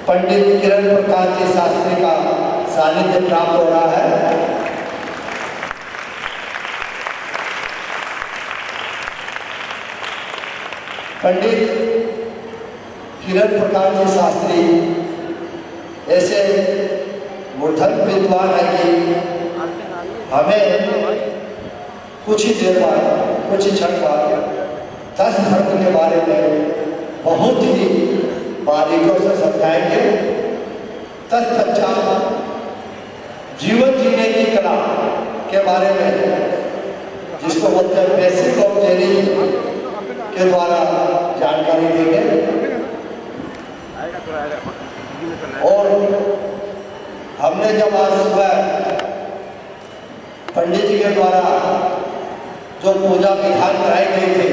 पंडित किरण प्रकाश जी शास्त्री का सानिध्य प्राप्त हो रहा है। पंडित किरण प्रकाश जी शास्त्री ऐसे मूर्धन विद्वान है कि हमें कुछ ही देर बाद, कुछ ही क्षण बाद 10 धर्म के बारे में बहुत ही बारीकियों से समझाएंगे। तत्पश्चा जीवन जीने की कला के बारे में, जिसको बोलते हैं बेसिक ऑफ जेनिंग, के द्वारा जानकारी देंगे। और हमने जब आज सुबह पंडित जी के द्वारा जो पूजा विधान कराई गई थी,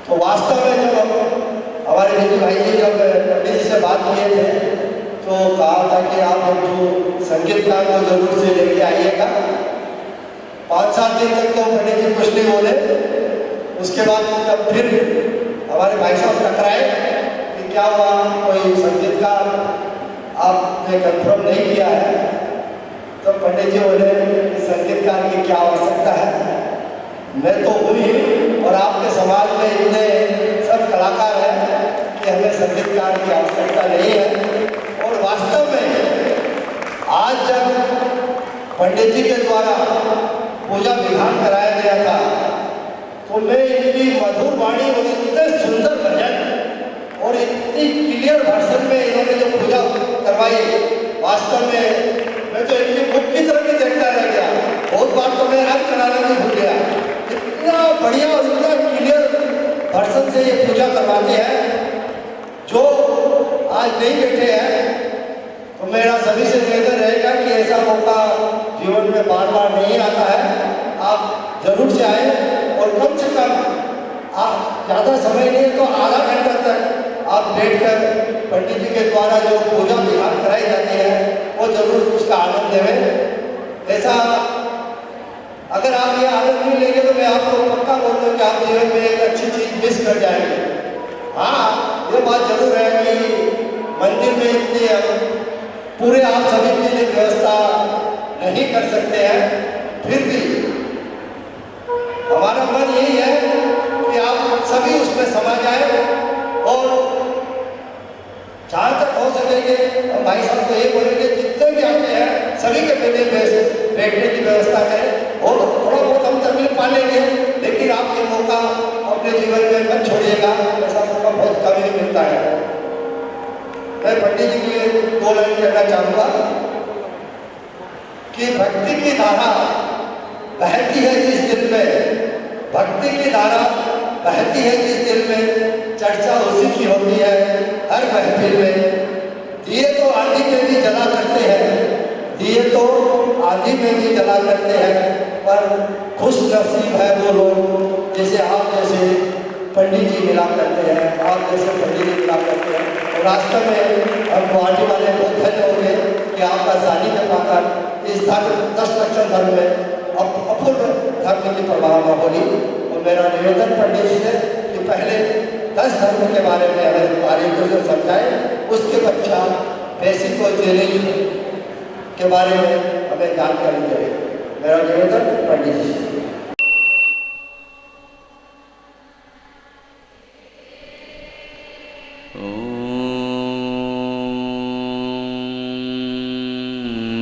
तो वास्तव में जब हमारे विजय भाई जी जब पंडित जी से बात किए थे तो कहा था कि आप एक संगीतकार को जरूर से लेके आइएगा। 5-7 दिन तक तो पंडित जी कुछ नहीं बोले। उसके बाद जब फिर हमारे भाई साहब टकराए कि क्या हुआ, कोई संगीतकार आपने कंफर्म नहीं किया है, तो पंडित जी बोले कि संगीतकार की क्या आवश्यकता है, मैं तो हुई और आपके समाज में इतने सब कलाकार हैं कि हमें संगीतकार की आवश्यकता नहीं है। और वास्तव में आज जब पंडित जी के द्वारा पूजा विधान कराया गया था, तो मैं इतनी मधुर वाणी और इतने सुंदर भजन और इतनी क्लियर भाषण में इन्होंने जो पूजा करवाई, वास्तव में मैं तो इतनी बुक की तरह भी देखता रह गया। बहुत बार तो मैं रंग कराना भी भूल गया। इतना बढ़िया और इतना क्लियर भाषण से ये पूजा करवाते हैं। जो आज नहीं बैठे हैं, तो मेरा सभी से निवेदन रहेगा कि ऐसा मौका जीवन में बार बार नहीं आता है। आप जरूर से आए और कम से कम आप ज़्यादा समय नहीं है तो आधा घंटा तक आप बैठकर पंडित जी के द्वारा जो पूजा विधान कराई जाती है वो जरूर उसका आनंद लें। ऐसा अगर आप ये आनंद नहीं लेंगे तो मैं आपको पक्का बोलता हूँ कि आप जीवन में एक अच्छी चीज़ मिस कर जाएंगे। हाँ, ये बात जरूर है कि मंदिर में इतनी पूरे आप सभी के लिए व्यवस्था नहीं कर सकते हैं, फिर भी हमारा मन यही है कि आप सभी उसमें समा जाए। और जहाँ तक हो सकेंगे हम भाई साहब को ये बोलेंगे जितने भी आते हैं सभी के बैठने की व्यवस्था करें। और थोड़ा बहुत हम तकलीफ पा लेंगे, लेकिन आप ये मौका अपने जीवन में मत छोड़िएगा। ऐसा मौका बहुत कम ही मिलता है। मैं पंडित जी के लिए 2 लाइन कहना चाहूँगा कि भक्ति की धारा बहती है जिस दिल में, भक्ति की धारा बहती है जिस दिल में, चर्चा उसी की होती है हर महफिल में। दिए तो आंधी में भी जला करते हैं, दिए तो आंधी में भी जला करते हैं, पर खुश नसीब है वो लोग जैसे आप जैसे पंडित जी मिला करते हैं, आप जैसे पंडित जी मिला करते हैं। और वास्तव में हम गुवाहाटी वाले बहुत धन्य होंगे कि आपका सानिध्य पाकर इस धर्म 10 लक्षण धर्म में अपूर्व धर्म की प्रभावना बोली। और मेरा निवेदन पंडित जी से कि पहले 10 धर्म के बारे में हमें बारीकियों से समझाएं, उसके पश्चात बेसिक और जेनिंग के बारे में हमें जानकारी दें। मेरा निवेदन पंडित जी से।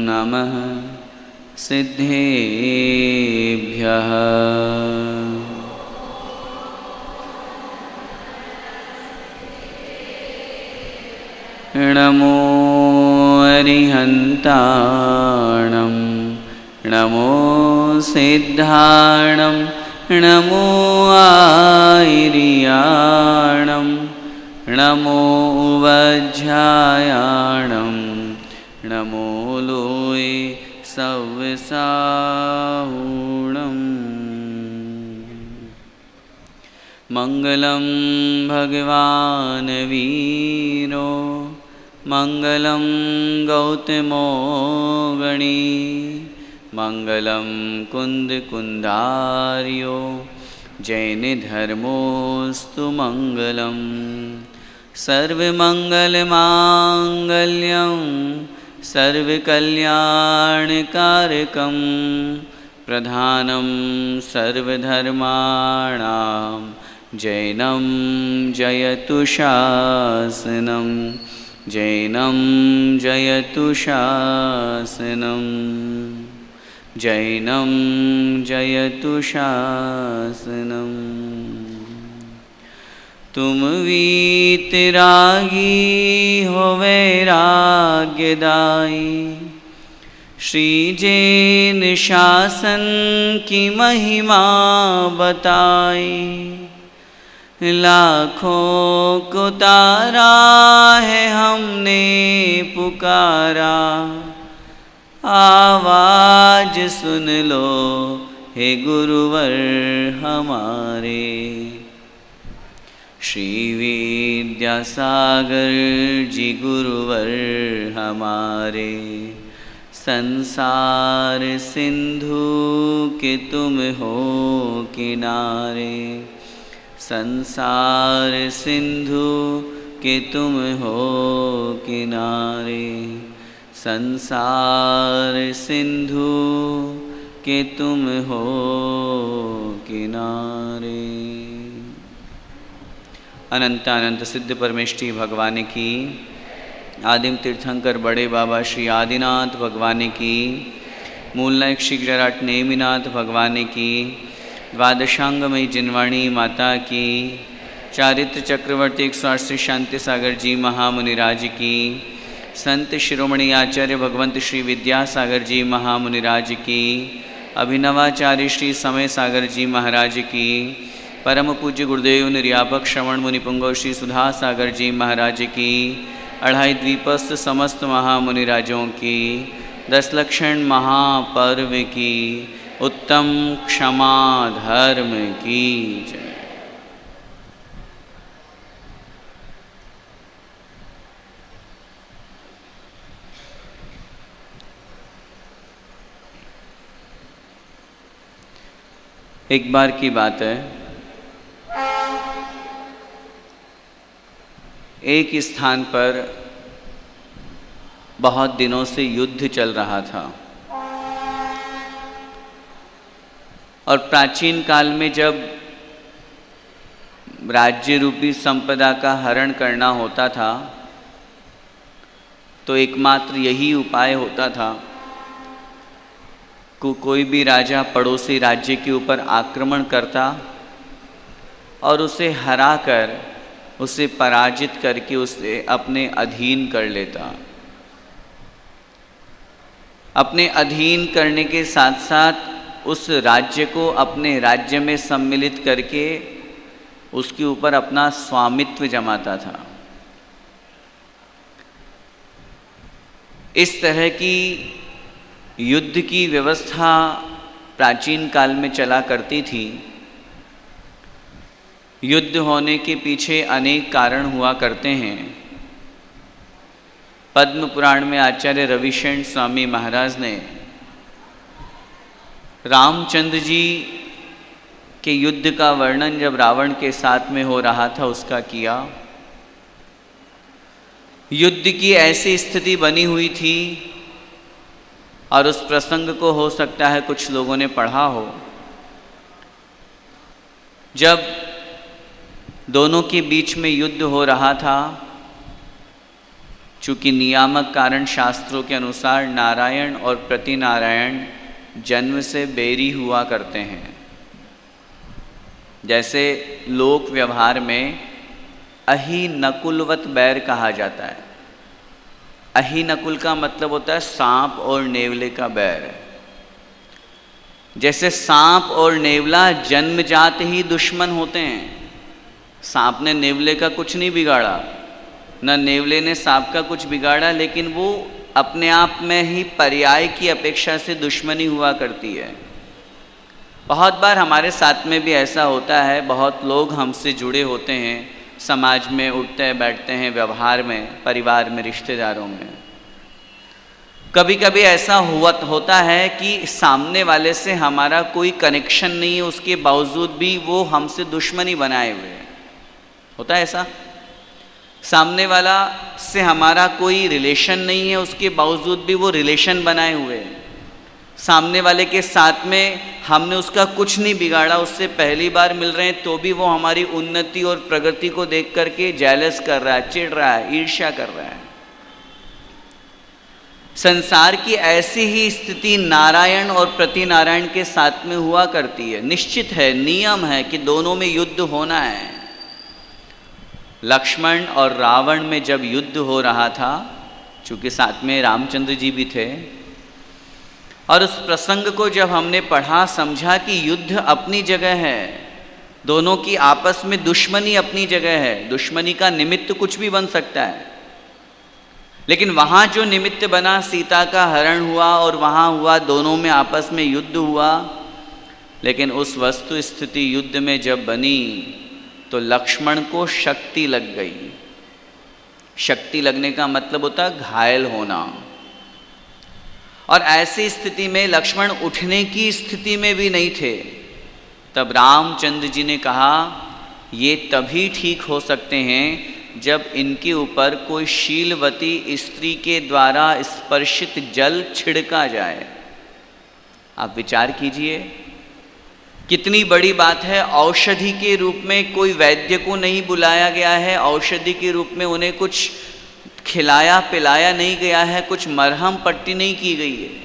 नमः सिद्धेभ्यः नमो अरिहन्ताणं नमो सिद्धाणं नमो आयर्याणं नमो वज्रायाणं नमो लोये सव्यसाहूणम्। मङ्गलं भगवान् वीरो मङ्गलं गौतमो गणी मङ्गलं कुन्दकुन्दार्यो जैनधर्मोऽस्तु मङ्गलम्। सर्वमङ्गलमाङ्गल्यं सर्वकल्याणकारकं प्रधानं सर्वधर्माणां जैनं जयतु शासनं जैनं जयतु शासनं जैनं जयतु शासनम्। तुम वीतरागी हो वैराग्यदायी, श्री जैन शासन की महिमा बताई। लाखों को तारा है हमने पुकारा, आवाज सुन लो हे गुरुवर हमारे। श्री विद्यासागर जी गुरुवर हमारे, संसार सिंधु के तुम हो किनारे, संसार सिंधु के तुम हो किनारे, संसार सिंधु के तुम हो किनारे। अनंत अनंत सिद्ध परमेष्ठी भगवान की, आदिम तीर्थंकर बड़े बाबा श्री आदिनाथ भगवान की, मूल नायक श्री जराट नेमिनाथ भगवान की, द्वादशांगमयी जिनवाणी माता की, चारित्र चक्रवर्ती 108 शांति सागर जी महामुनिराज की, संत शिरोमणि आचार्य भगवंत श्री विद्यासागर जी महामुनिराज की, अभिनवाचार्य श्री समय सागर जी महाराज की, परम पूज्य गुरुदेव निर्यापक श्रवण मुनि पुंगव श्री सुधा सागर जी महाराज की, अढ़ाई द्वीपस्थ समस्त महामुनिराजों की, 10 लक्षण महापर्व की, उत्तम क्षमा धर्म की जय। एक बार की बात है, एक स्थान पर बहुत दिनों से युद्ध चल रहा था। और प्राचीन काल में जब राज्य रूपी संपदा का हरण करना होता था तो एकमात्र यही उपाय होता था कि कोई भी राजा पड़ोसी राज्य के ऊपर आक्रमण करता और उसे हराकर, उसे पराजित करके उसे अपने अधीन कर लेता। अपने अधीन करने के साथ साथ उस राज्य को अपने राज्य में सम्मिलित करके उसके ऊपर अपना स्वामित्व जमाता था। इस तरह की युद्ध की व्यवस्था प्राचीन काल में चला करती थी। युद्ध होने के पीछे अनेक कारण हुआ करते हैं। पद्म पुराण में आचार्य रविशेन स्वामी महाराज ने रामचंद्र जी के युद्ध का वर्णन जब रावण के साथ में हो रहा था उसका किया। युद्ध की ऐसी स्थिति बनी हुई थी और उस प्रसंग को हो सकता है कुछ लोगों ने पढ़ा हो, जब दोनों के बीच में युद्ध हो रहा था। चूँकि नियामक कारण शास्त्रों के अनुसार नारायण और प्रतिनारायण जन्म से बैरी हुआ करते हैं। जैसे लोक व्यवहार में अहि नकुलवत बैर कहा जाता है। अहि नकुल का मतलब होता है सांप और नेवले का बैर। जैसे सांप और नेवला जन्मजात ही दुश्मन होते हैं। सांप ने नेवले का कुछ नहीं बिगाड़ा, न नेवले ने सांप का कुछ बिगाड़ा, लेकिन वो अपने आप में ही पर्याय की अपेक्षा से दुश्मनी हुआ करती है। बहुत बार हमारे साथ में भी ऐसा होता है। बहुत लोग हमसे जुड़े होते हैं, समाज में उठते बैठते हैं, व्यवहार में, परिवार में, रिश्तेदारों में। कभी कभी ऐसा होता है कि सामने वाले से हमारा कोई कनेक्शन नहीं है, उसके बावजूद भी वो हमसे दुश्मनी बनाए हुए है। होता है ऐसा? सामने वाला से हमारा कोई रिलेशन नहीं है, उसके बावजूद भी वो रिलेशन बनाए हुए हैं। सामने वाले के साथ में हमने उसका कुछ नहीं बिगाड़ा, उससे पहली बार मिल रहे हैं तो भी वो हमारी उन्नति और प्रगति को देख करके जेलस कर रहा है, चिढ़ रहा है, ईर्ष्या कर रहा है। संसार की ऐसी ही स्थिति नारायण और प्रतिनारायण के साथ में हुआ करती है। निश्चित है, नियम है कि दोनों में युद्ध होना है। लक्ष्मण और रावण में जब युद्ध हो रहा था, चूँकि साथ में रामचंद्र जी भी थे, और उस प्रसंग को जब हमने पढ़ा समझा कि युद्ध अपनी जगह है, दोनों की आपस में दुश्मनी अपनी जगह है, दुश्मनी का निमित्त कुछ भी बन सकता है, लेकिन वहाँ जो निमित्त बना सीता का हरण हुआ और वहाँ हुआ दोनों में आपस में युद्ध हुआ। लेकिन उस वस्तु स्थिति युद्ध में जब बनी तो लक्ष्मण को शक्ति लग गई। शक्ति लगने का मतलब होता है घायल होना, और ऐसी स्थिति में लक्ष्मण उठने की स्थिति में भी नहीं थे। तब रामचंद्र जी ने कहा ये तभी ठीक हो सकते हैं जब इनके ऊपर कोई शीलवती स्त्री के द्वारा स्पर्शित जल छिड़का जाए। आप विचार कीजिए, कितनी बड़ी बात है। औषधि के रूप में कोई वैद्य को नहीं बुलाया गया है, औषधि के रूप में उन्हें कुछ खिलाया पिलाया नहीं गया है, कुछ मरहम पट्टी नहीं की गई है।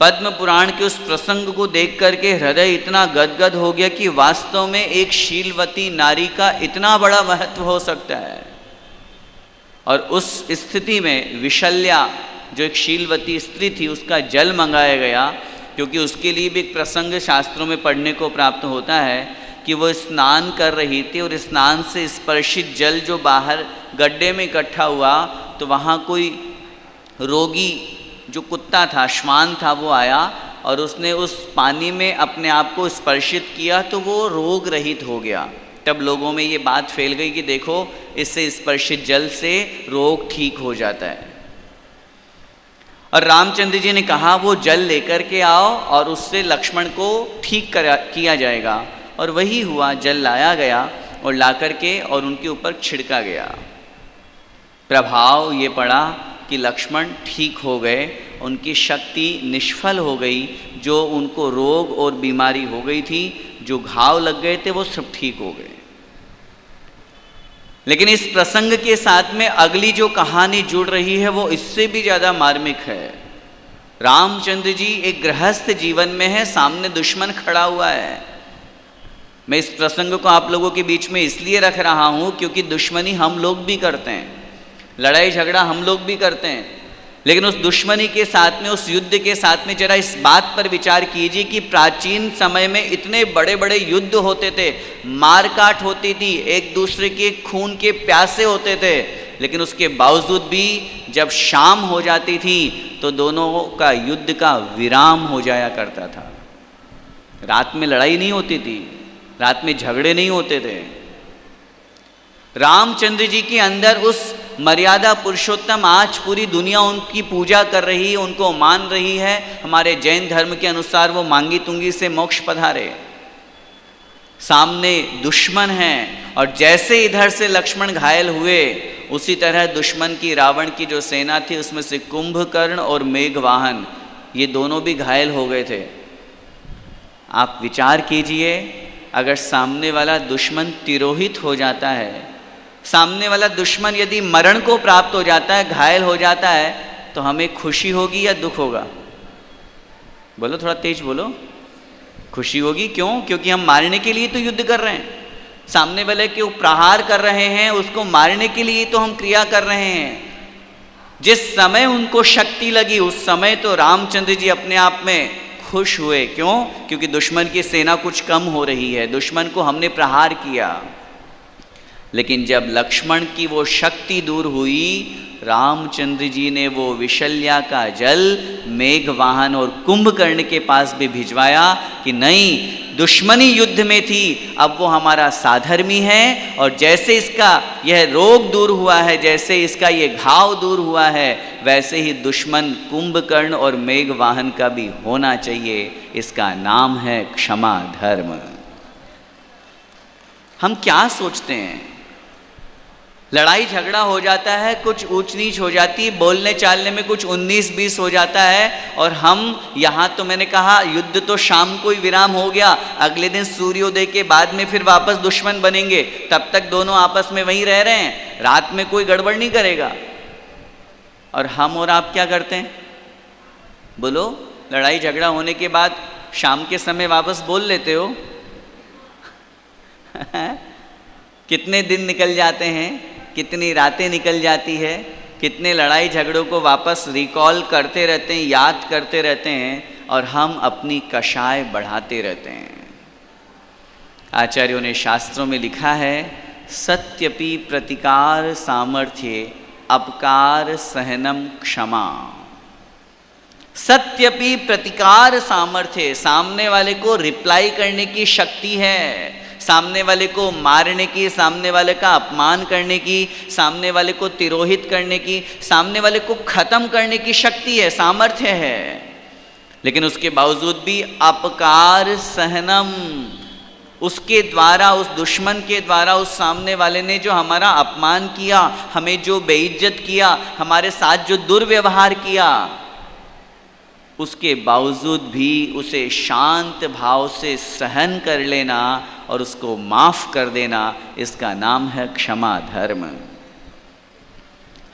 पद्म पुराण के उस प्रसंग को देख करके हृदय इतना गदगद हो गया कि वास्तव में एक शीलवती नारी का इतना बड़ा महत्व हो सकता है। और उस स्थिति में विशल्या जो एक शीलवती स्त्री थी, उसका जल मंगाया गया, क्योंकि उसके लिए भी एक प्रसंग शास्त्रों में पढ़ने को प्राप्त होता है कि वो स्नान कर रही थी और स्नान से स्पर्शित जल जो बाहर गड्ढे में इकट्ठा हुआ तो वहाँ कोई रोगी जो कुत्ता था, श्वान था, वो आया और उसने उस पानी में अपने आप को स्पर्शित किया तो वो रोग रहित हो गया। तब लोगों में ये बात फैल गई कि देखो इससे स्पर्शित जल से रोग ठीक हो जाता है। और रामचंद्र जी ने कहा वो जल लेकर के आओ और उससे लक्ष्मण को ठीक किया जाएगा। और वही हुआ, जल लाया गया और ला करके और उनके ऊपर छिड़का गया। प्रभाव ये पड़ा कि लक्ष्मण ठीक हो गए, उनकी शक्ति निष्फल हो गई, जो उनको रोग और बीमारी हो गई थी, जो घाव लग गए थे वो सब ठीक हो गए। लेकिन इस प्रसंग के साथ में अगली जो कहानी जुड़ रही है वो इससे भी ज़्यादा मार्मिक है। रामचंद्र जी एक गृहस्थ जीवन में है, सामने दुश्मन खड़ा हुआ है। मैं इस प्रसंग को आप लोगों के बीच में इसलिए रख रहा हूँ क्योंकि दुश्मनी हम लोग भी करते हैं, लड़ाई झगड़ा हम लोग भी करते हैं, लेकिन उस दुश्मनी के साथ में, उस युद्ध के साथ में जरा इस बात पर विचार कीजिए कि प्राचीन समय में इतने बड़े बड़े युद्ध होते थे, मारकाट होती थी, एक दूसरे के खून के प्यासे होते थे, लेकिन उसके बावजूद भी जब शाम हो जाती थी तो दोनों का युद्ध का विराम हो जाया करता था। रात में लड़ाई नहीं होती थी, रात में झगड़े नहीं होते थे। रामचंद्र जी के अंदर उस मर्यादा पुरुषोत्तम आज पूरी दुनिया उनकी पूजा कर रही है, उनको मान रही है। हमारे जैन धर्म के अनुसार वो मांगी तुंगी से मोक्ष पधारे। सामने दुश्मन हैं और जैसे इधर से लक्ष्मण घायल हुए उसी तरह दुश्मन की, रावण की जो सेना थी उसमें से कुंभकर्ण और मेघवाहन, ये दोनों भी घायल हो गए थे। आप विचार कीजिए, अगर सामने वाला दुश्मन तिरोहित हो जाता है, सामने वाला दुश्मन यदि मरण को प्राप्त हो जाता है, घायल हो जाता है, तो हमें खुशी होगी या दुख होगा? बोलो, थोड़ा तेज बोलो। खुशी होगी। क्यों? क्योंकि हम मारने के लिए तो युद्ध कर रहे हैं, सामने वाले के प्रहार कर रहे हैं, उसको मारने के लिए तो हम क्रिया कर रहे हैं। जिस समय उनको शक्ति लगी उस समय तो रामचंद्र जी अपने आप में खुश हुए। क्यों? क्योंकि दुश्मन की सेना कुछ कम हो रही है, दुश्मन को हमने प्रहार किया। लेकिन जब लक्ष्मण की वो शक्ति दूर हुई, रामचंद्र जी ने वो विशल्या का जल मेघवाहन और कुंभकर्ण के पास भी भिजवाया कि नहीं, दुश्मनी युद्ध में थी, अब वो हमारा साधर्मी है, और जैसे इसका यह रोग दूर हुआ है, जैसे इसका ये घाव दूर हुआ है, वैसे ही दुश्मन कुंभकर्ण और मेघवाहन का भी होना चाहिए। इसका नाम है क्षमा धर्म। हम क्या सोचते हैं? लड़ाई झगड़ा हो जाता है, कुछ ऊंच नीच हो जाती है, बोलने चालने में कुछ 19-20 हो जाता है, और हम यहाँ तो मैंने कहा युद्ध तो शाम को ही विराम हो गया, अगले दिन सूर्योदय के बाद में फिर वापस दुश्मन बनेंगे, तब तक दोनों आपस में वहीं रह रहे हैं, रात में कोई गड़बड़ नहीं करेगा। और हम और आप क्या करते हैं? बोलो, लड़ाई झगड़ा होने के बाद शाम के समय वापस बोल लेते हो? कितने दिन निकल जाते हैं, कितनी रातें निकल जाती है, कितने लड़ाई झगड़ों को वापस रिकॉल करते रहते हैं, याद करते रहते हैं, और हम अपनी कषाय बढ़ाते रहते हैं। आचार्यों ने शास्त्रों में लिखा है, सत्यपि प्रतिकार सामर्थ्ये अपकार सहनम क्षमा। सत्यपि प्रतिकार सामर्थ्य, सामने वाले को रिप्लाई करने की शक्ति है, सामने वाले को मारने की, सामने वाले का अपमान करने की, सामने वाले को तिरोहित करने की, सामने वाले को खत्म करने की शक्ति है, सामर्थ्य है। लेकिन उसके बावजूद भी अपकार सहनम, उसके द्वारा, उस दुश्मन के द्वारा, उस सामने वाले ने जो हमारा अपमान किया, हमें जो बेइज्जत किया, हमारे साथ जो दुर्व्यवहार किया, उसके बावजूद भी उसे शांत भाव से सहन कर लेना और उसको माफ़ कर देना, इसका नाम है क्षमा धर्म।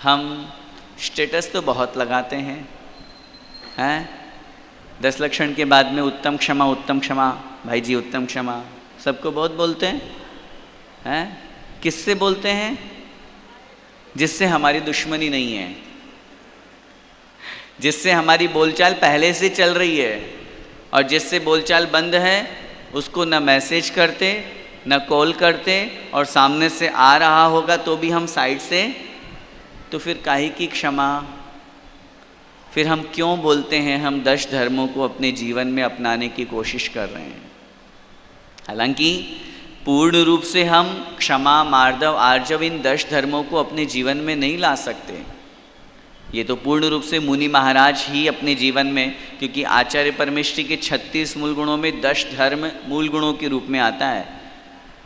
हम स्टेटस तो बहुत लगाते हैं 10 लक्षण के बाद में उत्तम क्षमा, भाई जी उत्तम क्षमा, सबको बहुत बोलते हैं। किससे बोलते हैं? जिससे हमारी दुश्मनी नहीं है, जिससे हमारी बोलचाल पहले से चल रही है, और जिससे बोलचाल बंद है उसको न मैसेज करते न कॉल करते, और सामने से आ रहा होगा तो भी हम साइड से, तो फिर काहे की क्षमा? फिर हम क्यों बोलते हैं हम 10 धर्मों को अपने जीवन में अपनाने की कोशिश कर रहे हैं? हालांकि पूर्ण रूप से हम क्षमा, मार्दव, आर्जव इन 10 धर्मों को अपने जीवन में नहीं ला सकते। ये तो पूर्ण रूप से मुनि महाराज ही अपने जीवन में, क्योंकि आचार्य परमेष्ठी के 36 मूल गुणों में 10 धर्म मूल गुणों के रूप में आता है,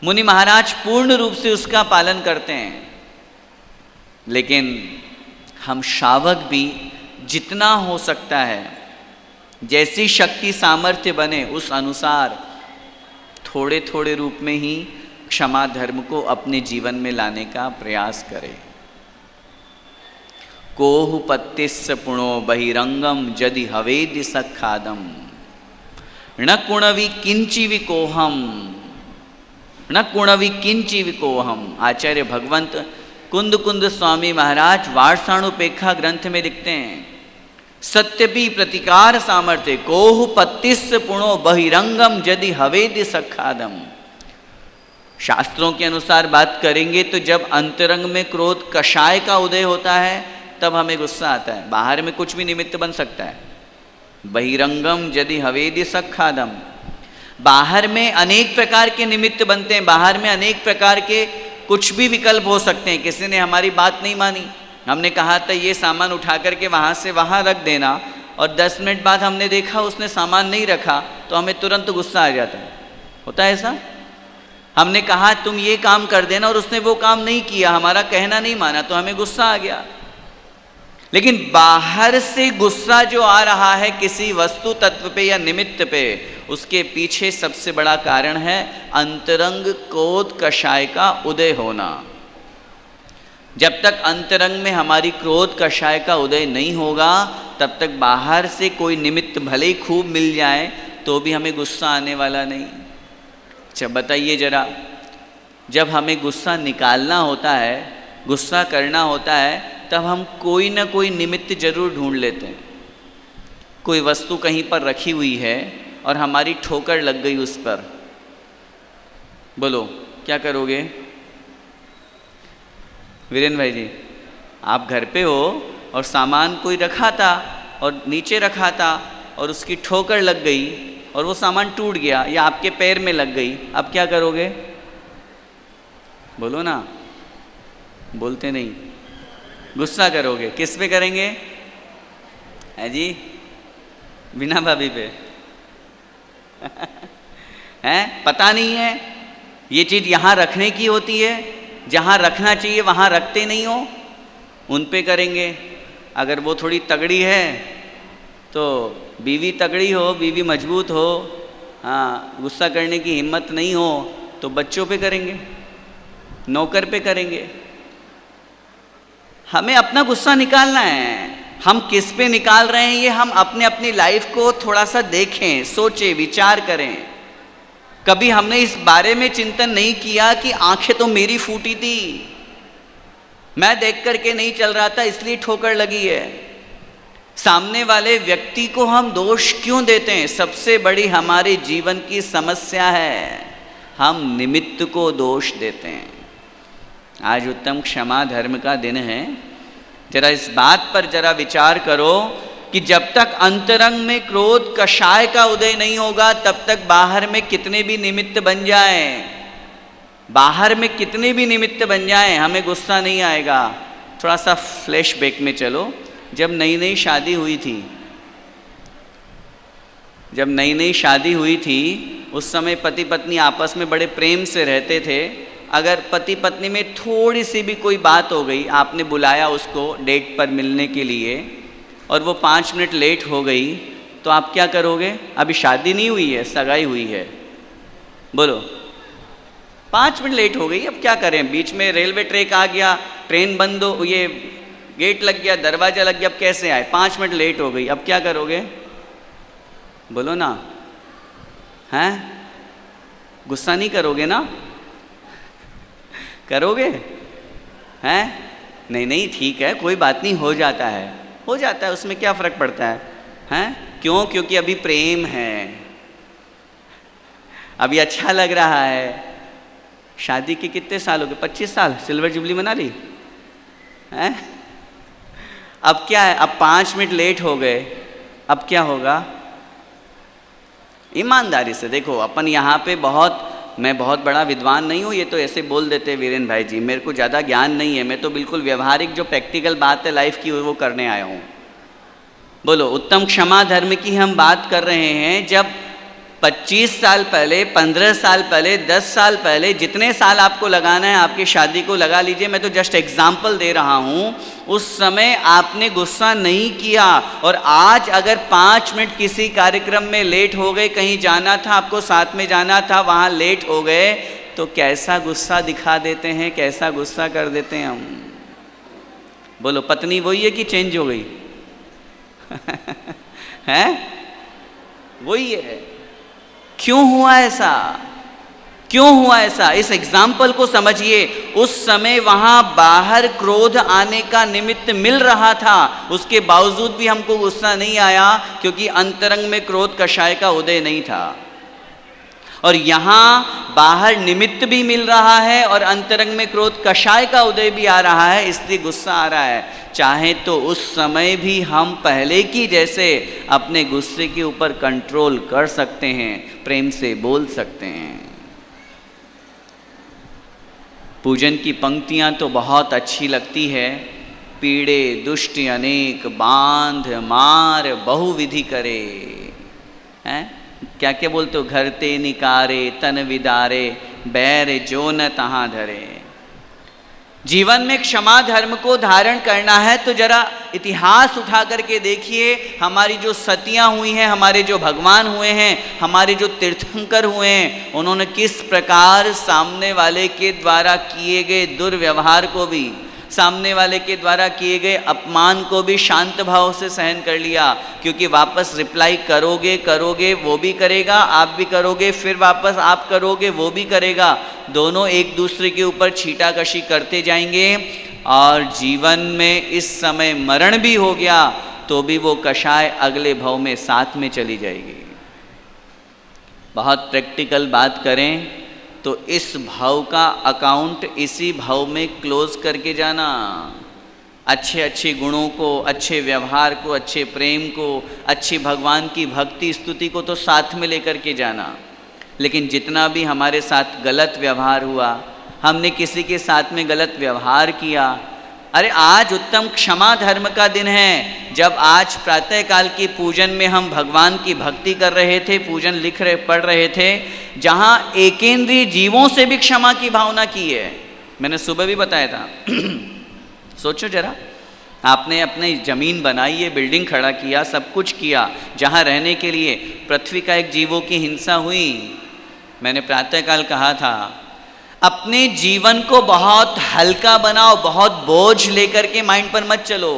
मुनि महाराज पूर्ण रूप से उसका पालन करते हैं। लेकिन हम शावक भी जितना हो सकता है, जैसी शक्ति सामर्थ्य बने उस अनुसार थोड़े थोड़े रूप में ही क्षमा धर्म को अपने जीवन में लाने का प्रयास करें। कोहु पत्तिस्स पुणो बहिरंगम जदि हवेदि सखादम न कुणवि किंची विकोहम, न कुणवि किंची विकोहम। आचार्य भगवंत कुंद कुंद स्वामी महाराज वार्षाणुपेक्षा ग्रंथ में लिखते हैं, सत्यपि प्रतिकार सामर्थ्य कोहु पत्तिस्स पुणो बहिरंगम जदि हवेदि सखादम। शास्त्रों के अनुसार बात करेंगे तो जब अंतरंग में क्रोध कषाय का उदय होता है तब हमें गुस्सा आता है। बाहर में कुछ भी निमित्त बन सकता है। बहिरंगम यदि हवेदि सखादम, बाहर में अनेक प्रकार के निमित्त बनते हैं, बाहर में अनेक प्रकार के कुछ भी विकल्प हो सकते हैं। किसी ने हमारी बात नहीं मानी, हमने कहा था ये सामान उठा करके वहाँ से वहाँ रख देना, और 10 मिनट बाद हमने देखा उसने सामान नहीं रखा, तो हमें तुरंत गुस्सा आ जाता है। होता है ऐसा? हमने कहा तुम ये काम कर देना और उसने वो काम नहीं किया, हमारा कहना नहीं माना, तो हमें गुस्सा आ गया। लेकिन बाहर से गुस्सा जो आ रहा है किसी वस्तु तत्व पे या निमित्त पे, उसके पीछे सबसे बड़ा कारण है अंतरंग क्रोध कषाय का उदय होना। जब तक अंतरंग में हमारी क्रोध कषाय का उदय नहीं होगा, तब तक बाहर से कोई निमित्त भले ही खूब मिल जाए तो भी हमें गुस्सा आने वाला नहीं। अच्छा बताइए जरा, जब हमें गुस्सा निकालना होता है, गुस्सा करना होता है, तब हम कोई ना कोई निमित्त जरूर ढूंढ लेते हैं। कोई वस्तु कहीं पर रखी हुई है और हमारी ठोकर लग गई उस पर, बोलो क्या करोगे? वीरेंद्र भाई जी, आप घर पे हो और सामान कोई रखा था और नीचे रखा था और उसकी ठोकर लग गई और वो सामान टूट गया या आपके पैर में लग गई, अब क्या करोगे? बोलो ना, बोलते नहीं। गुस्सा करोगे। किस पे करेंगे? है जी, बिना भाभी पे। हैं? पता नहीं है ये चीज़ यहाँ रखने की होती है, जहाँ रखना चाहिए वहाँ रखते नहीं हो, उन पे करेंगे। अगर वो थोड़ी तगड़ी है तो बीवी तगड़ी हो, बीवी मजबूत हो, हाँ, गुस्सा करने की हिम्मत नहीं हो तो बच्चों पे करेंगे, नौकर पे करेंगे। हमें अपना गुस्सा निकालना है। हम किस पे निकाल रहे हैं ये हम अपनी लाइफ को थोड़ा सा देखें, सोचें, विचार करें। कभी हमने इस बारे में चिंतन नहीं किया कि आंखें तो मेरी फूटी थी, मैं देख करके नहीं चल रहा था इसलिए ठोकर लगी है। सामने वाले व्यक्ति को हम दोष क्यों देते हैं? सबसे बड़ी हमारे जीवन की समस्या है, हम निमित्त को दोष देते हैं। आज उत्तम क्षमा धर्म का दिन है। जरा इस बात पर जरा विचार करो कि जब तक अंतरंग में क्रोध कषाय का उदय नहीं होगा तब तक बाहर में कितने भी निमित्त बन जाएं, बाहर में कितने भी निमित्त बन जाएं, हमें गुस्सा नहीं आएगा। थोड़ा सा फ्लैशबैक में चलो। जब नई नई शादी हुई थी उस समय पति पत्नी आपस में बड़े प्रेम से रहते थे। अगर पति पत्नी में थोड़ी सी भी कोई बात हो गई, आपने बुलाया उसको डेट पर मिलने के लिए और वो 5 मिनट लेट हो गई, तो आप क्या करोगे? अभी शादी नहीं हुई है, सगाई हुई है, बोलो 5 मिनट लेट हो गई, अब क्या करें? बीच में रेलवे ट्रैक आ गया, ट्रेन बंद हो, ये गेट लग गया, दरवाज़ा लग गया, अब कैसे आए? 5 मिनट लेट हो गई, अब क्या करोगे? बोलो ना, हैं? गुस्सा नहीं करोगे ना? करोगे? हैं? नहीं ठीक है, कोई बात नहीं, हो जाता है, उसमें क्या फ़र्क पड़ता है? हैं? क्यों? क्योंकि अभी प्रेम है, अभी अच्छा लग रहा है। शादी के कितने साल हो गए? 25 साल, सिल्वर जुबली मना ली हैं? अब क्या है? अब 5 मिनट लेट हो गए, अब क्या होगा? ईमानदारी से देखो, अपन यहाँ पे मैं बहुत बड़ा विद्वान नहीं हूँ, ये तो ऐसे बोल देते वीरेन भाई जी, मेरे को ज़्यादा ज्ञान नहीं है, मैं तो बिल्कुल व्यवहारिक जो प्रैक्टिकल बात है लाइफ की वो करने आया हूँ। बोलो, उत्तम क्षमा धर्म की हम बात कर रहे हैं। जब 25 साल पहले, 15 साल पहले, 10 साल पहले, जितने साल आपको लगाना है आपकी शादी को लगा लीजिए, मैं तो जस्ट एग्जाम्पल दे रहा हूँ, उस समय आपने गुस्सा नहीं किया। और आज अगर 5 मिनट किसी कार्यक्रम में लेट हो गए, कहीं जाना था, आपको साथ में जाना था, वहाँ लेट हो गए, तो कैसा गुस्सा दिखा देते हैं, कैसा गुस्सा कर देते हैं हम। बोलो, पत्नी वही है कि चेंज हो गई? हैं? वही है। क्यों हुआ ऐसा? क्यों हुआ ऐसा? इस एग्जाम्पल को समझिए। उस समय वहां बाहर क्रोध आने का निमित्त मिल रहा था, उसके बावजूद भी हमको गुस्सा नहीं आया क्योंकि अंतरंग में क्रोध कषाय का उदय नहीं था। और यहाँ बाहर निमित्त भी मिल रहा है और अंतरंग में क्रोध कषाय का उदय भी आ रहा है, इसलिए गुस्सा आ रहा है। चाहे तो उस समय भी हम पहले की जैसे अपने गुस्से के ऊपर कंट्रोल कर सकते हैं, प्रेम से बोल सकते हैं। पूजन की पंक्तियाँ तो बहुत अच्छी लगती है। पीड़े दुष्ट अनेक बांध मार बहुविधि करे, हैं? क्या क्या बोलते हो? घर ते निकारे तन विदारे बैर जो न तहाँ धरे। जीवन में क्षमा धर्म को धारण करना है तो जरा इतिहास उठा करके देखिए, हमारी जो सतियाँ हुई हैं, हमारे जो भगवान हुए हैं, हमारे जो तीर्थंकर हुए हैं, उन्होंने किस प्रकार सामने वाले के द्वारा किए गए दुर्व्यवहार को भी, सामने वाले के द्वारा किए गए अपमान को भी शांत भाव से सहन कर लिया। क्योंकि वापस रिप्लाई करोगे वो भी करेगा, आप भी करोगे, फिर वापस आप करोगे वो भी करेगा, दोनों एक दूसरे के ऊपर छीटाकशी करते जाएंगे। और जीवन में इस समय मरण भी हो गया तो भी वो कषाय अगले भव में साथ में चली जाएगी। बहुत प्रैक्टिकल बात करें तो इस भाव का अकाउंट इसी भाव में क्लोज करके जाना। अच्छे अच्छे गुणों को, अच्छे व्यवहार को, अच्छे प्रेम को, अच्छी भगवान की भक्ति स्तुति को तो साथ में लेकर के जाना। लेकिन जितना भी हमारे साथ गलत व्यवहार हुआ, हमने किसी के साथ में गलत व्यवहार किया, अरे आज उत्तम क्षमा धर्म का दिन है। जब आज प्रातःकाल की पूजन में हम भगवान की भक्ति कर रहे थे, पूजन पढ़ रहे थे, जहाँ एकेंद्रीय जीवों से भी क्षमा की भावना की है। मैंने सुबह भी बताया था। सोचो जरा, आपने अपनी ज़मीन बनाई है, बिल्डिंग खड़ा किया, सब कुछ किया, जहाँ रहने के लिए पृथ्वी का एक जीवों की हिंसा हुई। मैंने प्रातःकाल कहा था, अपने जीवन को बहुत हल्का बनाओ, बहुत बोझ लेकर के माइंड पर मत चलो,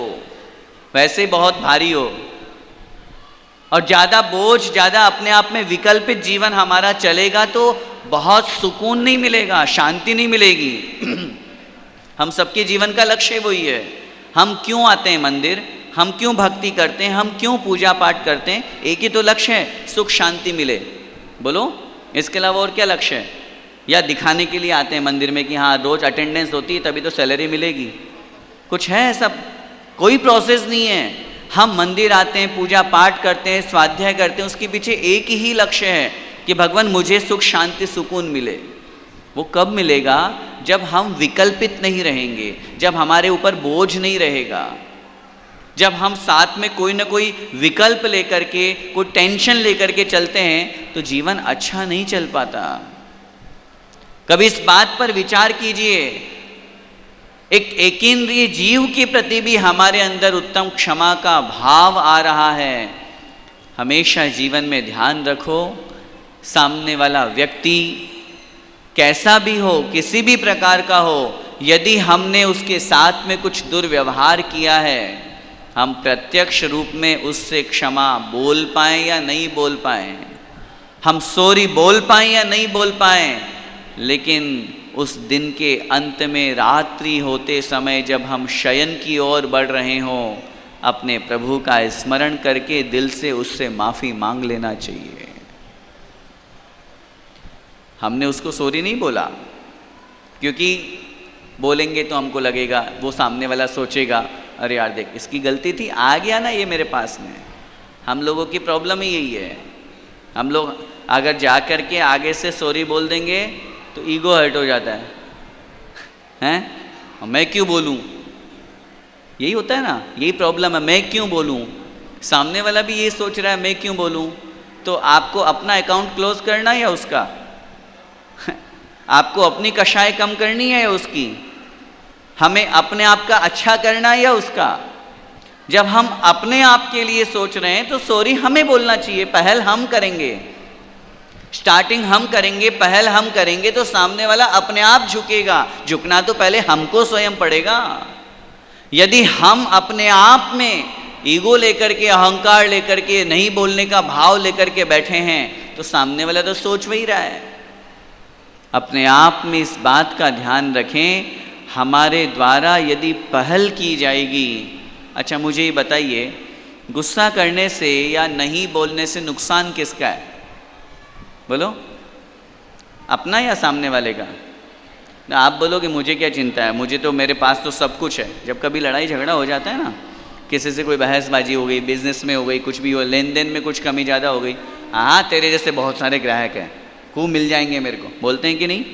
वैसे बहुत भारी हो। और ज़्यादा बोझ, ज़्यादा अपने आप में विकल्पित जीवन हमारा चलेगा तो बहुत सुकून नहीं मिलेगा, शांति नहीं मिलेगी। हम सबके जीवन का लक्ष्य वही है। हम क्यों आते हैं मंदिर, हम क्यों भक्ति करते हैं, हम क्यों पूजा पाठ करते हैं? एक ही तो लक्ष्य है, सुख शांति मिले। बोलो, इसके अलावा और क्या लक्ष्य है? या दिखाने के लिए आते हैं मंदिर में कि हाँ रोज़ अटेंडेंस होती है तभी तो सैलरी मिलेगी? कुछ है ऐसा? कोई प्रोसेस नहीं है। हम मंदिर आते हैं, पूजा पाठ करते हैं, स्वाध्याय करते हैं, उसके पीछे एक ही लक्ष्य है कि भगवान मुझे सुख शांति सुकून मिले। वो कब मिलेगा? जब हम विकल्पित नहीं रहेंगे, जब हमारे ऊपर बोझ नहीं रहेगा, जब हम साथ में कोई ना कोई विकल्प लेकर के, कोई टेंशन लेकर के चलते हैं तो जीवन अच्छा नहीं चल पाता। कभी इस बात पर विचार कीजिए, एक एकेंद्रीय जीव के प्रति भी हमारे अंदर उत्तम क्षमा का भाव आ रहा है। हमेशा जीवन में ध्यान रखो, सामने वाला व्यक्ति कैसा भी हो, किसी भी प्रकार का हो, यदि हमने उसके साथ में कुछ दुर्व्यवहार किया है, हम प्रत्यक्ष रूप में उससे क्षमा बोल पाएं या नहीं बोल पाएं, हम सॉरी बोल पाएं या नहीं बोल पाएं, लेकिन उस दिन के अंत में रात्रि होते समय जब हम शयन की ओर बढ़ रहे हों, अपने प्रभु का स्मरण करके दिल से उससे माफ़ी मांग लेना चाहिए। हमने उसको सॉरी नहीं बोला, क्योंकि बोलेंगे तो हमको लगेगा, वो सामने वाला सोचेगा अरे यार देख इसकी गलती थी, आ गया ना ये मेरे पास में। हम लोगों की प्रॉब्लम ही यही है। हम लोग अगर जा कर के आगे से सॉरी बोल देंगे तो ईगो हर्ट हो जाता है, हैं? मैं क्यों बोलूं? यही होता है ना, यही प्रॉब्लम है, मैं क्यों बोलूं? सामने वाला भी ये सोच रहा है मैं क्यों बोलूं। तो आपको अपना अकाउंट क्लोज करना है या उसका? आपको अपनी कषाय कम करनी है या उसकी? हमें अपने आप का अच्छा करना है या उसका? जब हम अपने आप के लिए सोच रहे हैं तो सॉरी हमें बोलना चाहिए, पहल हम करेंगे, स्टार्टिंग हम करेंगे, पहल हम करेंगे तो सामने वाला अपने आप झुकेगा। झुकना तो पहले हमको स्वयं पड़ेगा। यदि हम अपने आप में ईगो लेकर के, अहंकार लेकर के, नहीं बोलने का भाव लेकर के बैठे हैं तो सामने वाला तो सोच वही रहा है। अपने आप में इस बात का ध्यान रखें, हमारे द्वारा यदि पहल की जाएगी। अच्छा मुझे ये बताइए, गुस्सा करने से या नहीं बोलने से नुकसान किसका है? बोलो, अपना या सामने वाले का? आप बोलोगे मुझे क्या चिंता है, मुझे तो, मेरे पास तो सब कुछ है। जब कभी लड़ाई झगड़ा हो जाता है ना, किसी से कोई बहसबाजी हो गई, बिजनेस में हो गई, कुछ भी हो, लेन देन में कुछ कमी ज़्यादा हो गई, हाँ तेरे जैसे बहुत सारे ग्राहक हैं, खूब मिल जाएंगे मेरे को, बोलते हैं कि नहीं?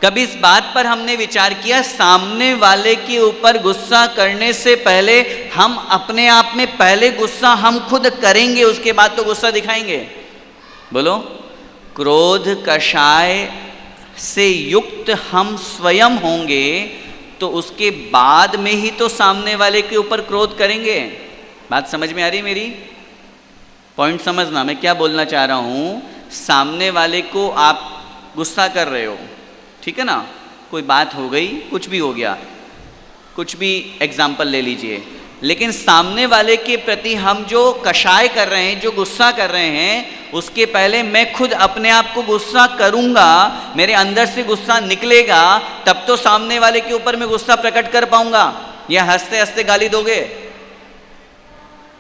कभी इस बात पर हमने विचार किया, सामने वाले के ऊपर गुस्सा करने से पहले हम अपने आप में पहले गुस्सा हम खुद करेंगे, उसके बाद तो गुस्सा दिखाएंगे। बोलो, क्रोध कषाय से युक्त हम स्वयं होंगे तो उसके बाद में ही तो सामने वाले के ऊपर क्रोध करेंगे। बात समझ में आ रही मेरी? पॉइंट समझना मैं क्या बोलना चाह रहा हूँ। सामने वाले को आप गुस्सा कर रहे हो, ठीक है ना, कोई बात हो गई, कुछ भी हो गया, कुछ भी एग्जाम्पल ले लीजिए, लेकिन सामने वाले के प्रति हम जो कषाय कर रहे हैं, जो गुस्सा कर रहे हैं, उसके पहले मैं खुद अपने आप को गुस्सा करूंगा, मेरे अंदर से गुस्सा निकलेगा, तब तो सामने वाले के ऊपर मैं गुस्सा प्रकट कर पाऊंगा। या हंसते हंसते गाली दोगे?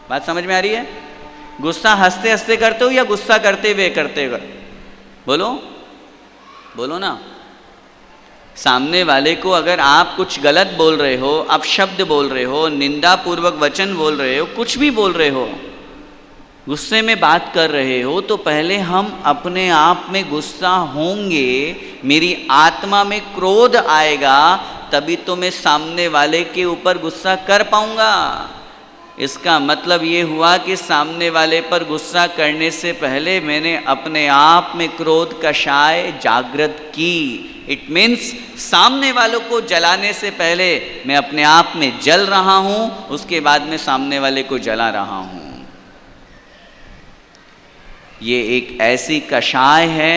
बात समझ में आ रही है? गुस्सा हंसते हंसते करते हो या गुस्सा करते हुए करते हो? बोलो बोलो ना। सामने वाले को अगर आप कुछ गलत बोल रहे हो, आप शब्द बोल रहे हो, निंदा पूर्वक वचन बोल रहे हो, कुछ भी बोल रहे हो, गुस्से में बात कर रहे हो, तो पहले हम अपने आप में गुस्सा होंगे, मेरी आत्मा में क्रोध आएगा, तभी तो मैं सामने वाले के ऊपर गुस्सा कर पाऊंगा। इसका मतलब ये हुआ कि सामने वाले पर गुस्सा करने से पहले मैंने अपने आप में क्रोध कषाय जागृत की, इट मीन्स सामने वालों को जलाने से पहले मैं अपने आप में जल रहा हूं, उसके बाद में सामने वाले को जला रहा हूं। ये एक ऐसी कषाय है,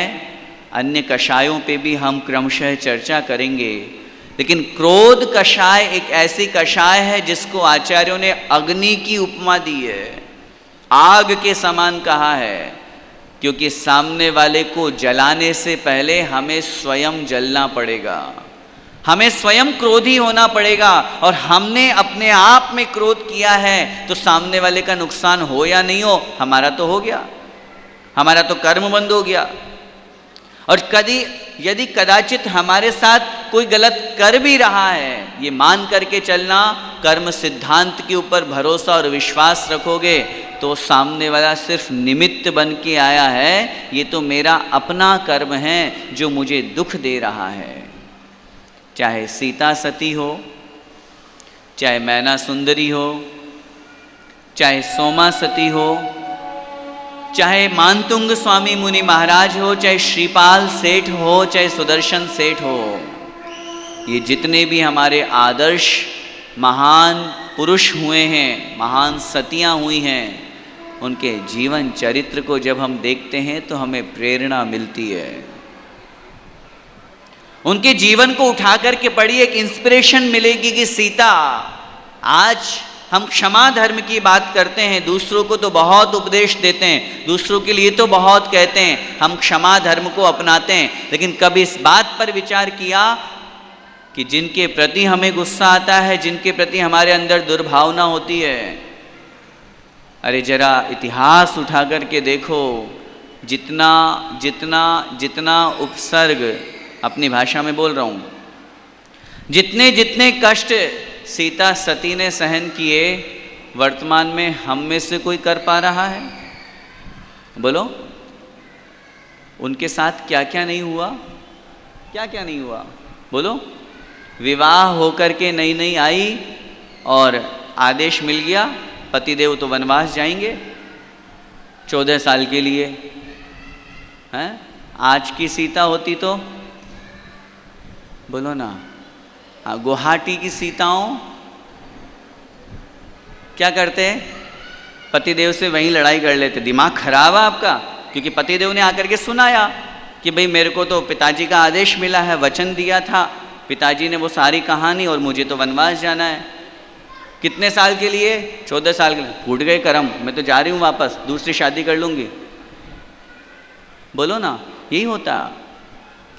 अन्य कषायों पे भी हम क्रमशः चर्चा करेंगे, लेकिन क्रोध कषाय एक ऐसी कषाय है जिसको आचार्यों ने अग्नि की उपमा दी है, आग के समान कहा है, क्योंकि सामने वाले को जलाने से पहले हमें स्वयं जलना पड़ेगा, हमें स्वयं क्रोधी होना पड़ेगा। और हमने अपने आप में क्रोध किया है तो सामने वाले का नुकसान हो या नहीं हो, हमारा तो हो गया, हमारा तो कर्म बंद हो गया। और यदि कदाचित हमारे साथ कोई गलत कर भी रहा है, ये मान करके चलना, कर्म सिद्धांत के ऊपर भरोसा और विश्वास रखोगे तो सामने वाला सिर्फ निमित्त बन के आया है, ये तो मेरा अपना कर्म है जो मुझे दुख दे रहा है। चाहे सीता सती हो, चाहे मैना सुंदरी हो, चाहे सोमा सती हो, चाहे मानतुंग स्वामी मुनि महाराज हो, चाहे श्रीपाल सेठ हो, चाहे सुदर्शन सेठ हो, ये जितने भी हमारे आदर्श महान पुरुष हुए हैं, महान सतियां हुई हैं, उनके जीवन चरित्र को जब हम देखते हैं तो हमें प्रेरणा मिलती है। उनके जीवन को उठा करके पढ़िए, एक इंस्पिरेशन मिलेगी कि सीता, आज हम क्षमा धर्म की बात करते हैं, दूसरों को तो बहुत उपदेश देते हैं, दूसरों के लिए तो बहुत कहते हैं, हम क्षमा धर्म को अपनाते हैं, लेकिन कभी इस बात पर विचार किया कि जिनके प्रति हमें गुस्सा आता है, जिनके प्रति हमारे अंदर दुर्भावना होती है, अरे जरा इतिहास उठा करके देखो, जितना जितना जितना उपसर्ग, अपनी भाषा में बोल रहा हूँ, जितने जितने कष्ट सीता सती ने सहन किए, वर्तमान में हम में से कोई कर पा रहा है? बोलो, उनके साथ क्या क्या नहीं हुआ, क्या क्या नहीं हुआ, बोलो। विवाह होकर के नई नई आई और आदेश मिल गया, पतिदेव तो वनवास जाएंगे 14 साल के लिए, हैं? आज की सीता होती तो बोलो ना, गुवाहाटी की सीताओं क्या करते हैं, पतिदेव से वहीं लड़ाई कर लेते। दिमाग खराब है आपका, क्योंकि पतिदेव ने आकर के सुनाया कि भाई मेरे को तो पिताजी का आदेश मिला है, वचन दिया था पिताजी ने वो सारी कहानी, और मुझे तो वनवास जाना है। कितने साल के लिए? 14 साल के लिए। फूट गए कर्म, मैं तो जा रही हूँ वापस, दूसरी शादी कर लूँगी। बोलो ना, यही होता,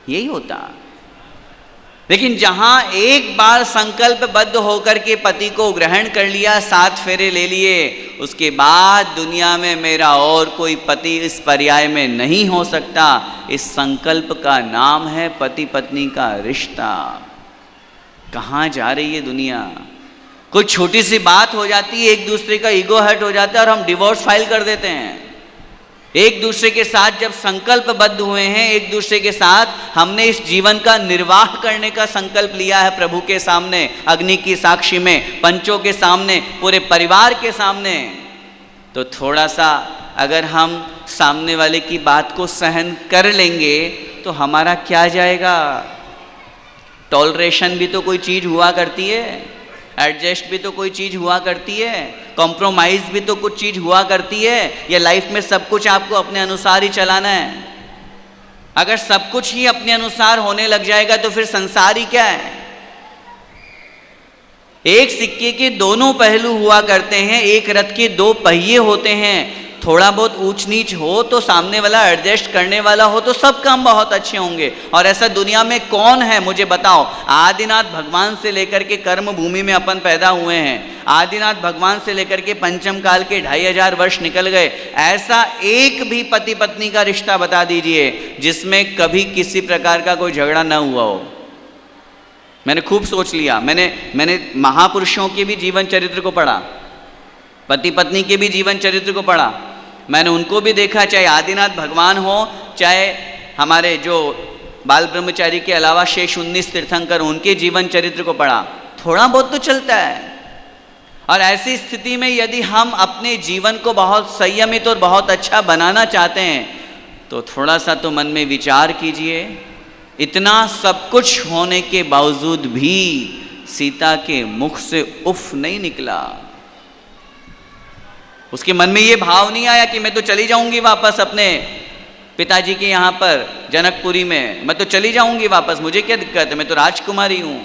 यही होता। लेकिन जहाँ एक बार संकल्पबद्ध होकर के पति को ग्रहण कर लिया, 7 फेरे ले लिए, उसके बाद दुनिया में मेरा और कोई पति इस पर्याय में नहीं हो सकता। इस संकल्प का नाम है पति पत्नी का रिश्ता। कहाँ जा रही है दुनिया? कोई छोटी सी बात हो जाती है, एक दूसरे का ईगो हर्ट हो जाता है और हम डिवोर्स फाइल कर देते हैं। एक दूसरे के साथ जब संकल्पबद्ध हुए हैं, एक दूसरे के साथ हमने इस जीवन का निर्वाह करने का संकल्प लिया है, प्रभु के सामने, अग्नि की साक्षी में, पंचों के सामने, पूरे परिवार के सामने, तो थोड़ा सा अगर हम सामने वाले की बात को सहन कर लेंगे तो हमारा क्या जाएगा? टॉलरेशन भी तो कोई चीज़ हुआ करती है, एडजस्ट भी तो कोई चीज़ हुआ करती है, कॉम्प्रोमाइज़ भी तो कुछ चीज़ हुआ करती है। ये लाइफ में सब कुछ आपको अपने अनुसार ही चलाना है। अगर सब कुछ ही अपने अनुसार होने लग जाएगा तो फिर संसार ही क्या है? एक सिक्के के दोनों पहलू हुआ करते हैं, एक रथ के 2 पहिए होते हैं। थोड़ा बहुत ऊंच नीच हो तो सामने वाला एडजस्ट करने वाला हो तो सब काम बहुत अच्छे होंगे। और ऐसा दुनिया में कौन है, मुझे बताओ? आदिनाथ भगवान से लेकर के कर्म भूमि में अपन पैदा हुए हैं, आदिनाथ भगवान से लेकर के पंचम काल के 2500 वर्ष निकल गए। ऐसा एक भी पति पत्नी का रिश्ता बता दीजिए जिसमें कभी किसी प्रकार का कोई झगड़ा न हुआ हो। मैंने खूब सोच लिया, मैंने महापुरुषों के भी जीवन चरित्र को पढ़ा, पति पत्नी के भी जीवन चरित्र को पढ़ा, मैंने उनको भी देखा, चाहे आदिनाथ भगवान हो, चाहे हमारे जो बाल ब्रह्मचारी के अलावा शेष 19 तीर्थंकर, उनके जीवन चरित्र को पढ़ा। थोड़ा बहुत तो चलता है। और ऐसी स्थिति में यदि हम अपने जीवन को बहुत संयमित और बहुत अच्छा बनाना चाहते हैं तो थोड़ा सा तो मन में विचार कीजिए, इतना सब कुछ होने के बावजूद भी सीता के मुख से उफ नहीं निकला। उसके मन में ये भाव नहीं आया कि मैं तो चली जाऊंगी वापस अपने पिताजी के यहाँ पर जनकपुरी में, मैं तो चली जाऊंगी वापस, मुझे क्या दिक्कत है, मैं तो राजकुमारी हूँ।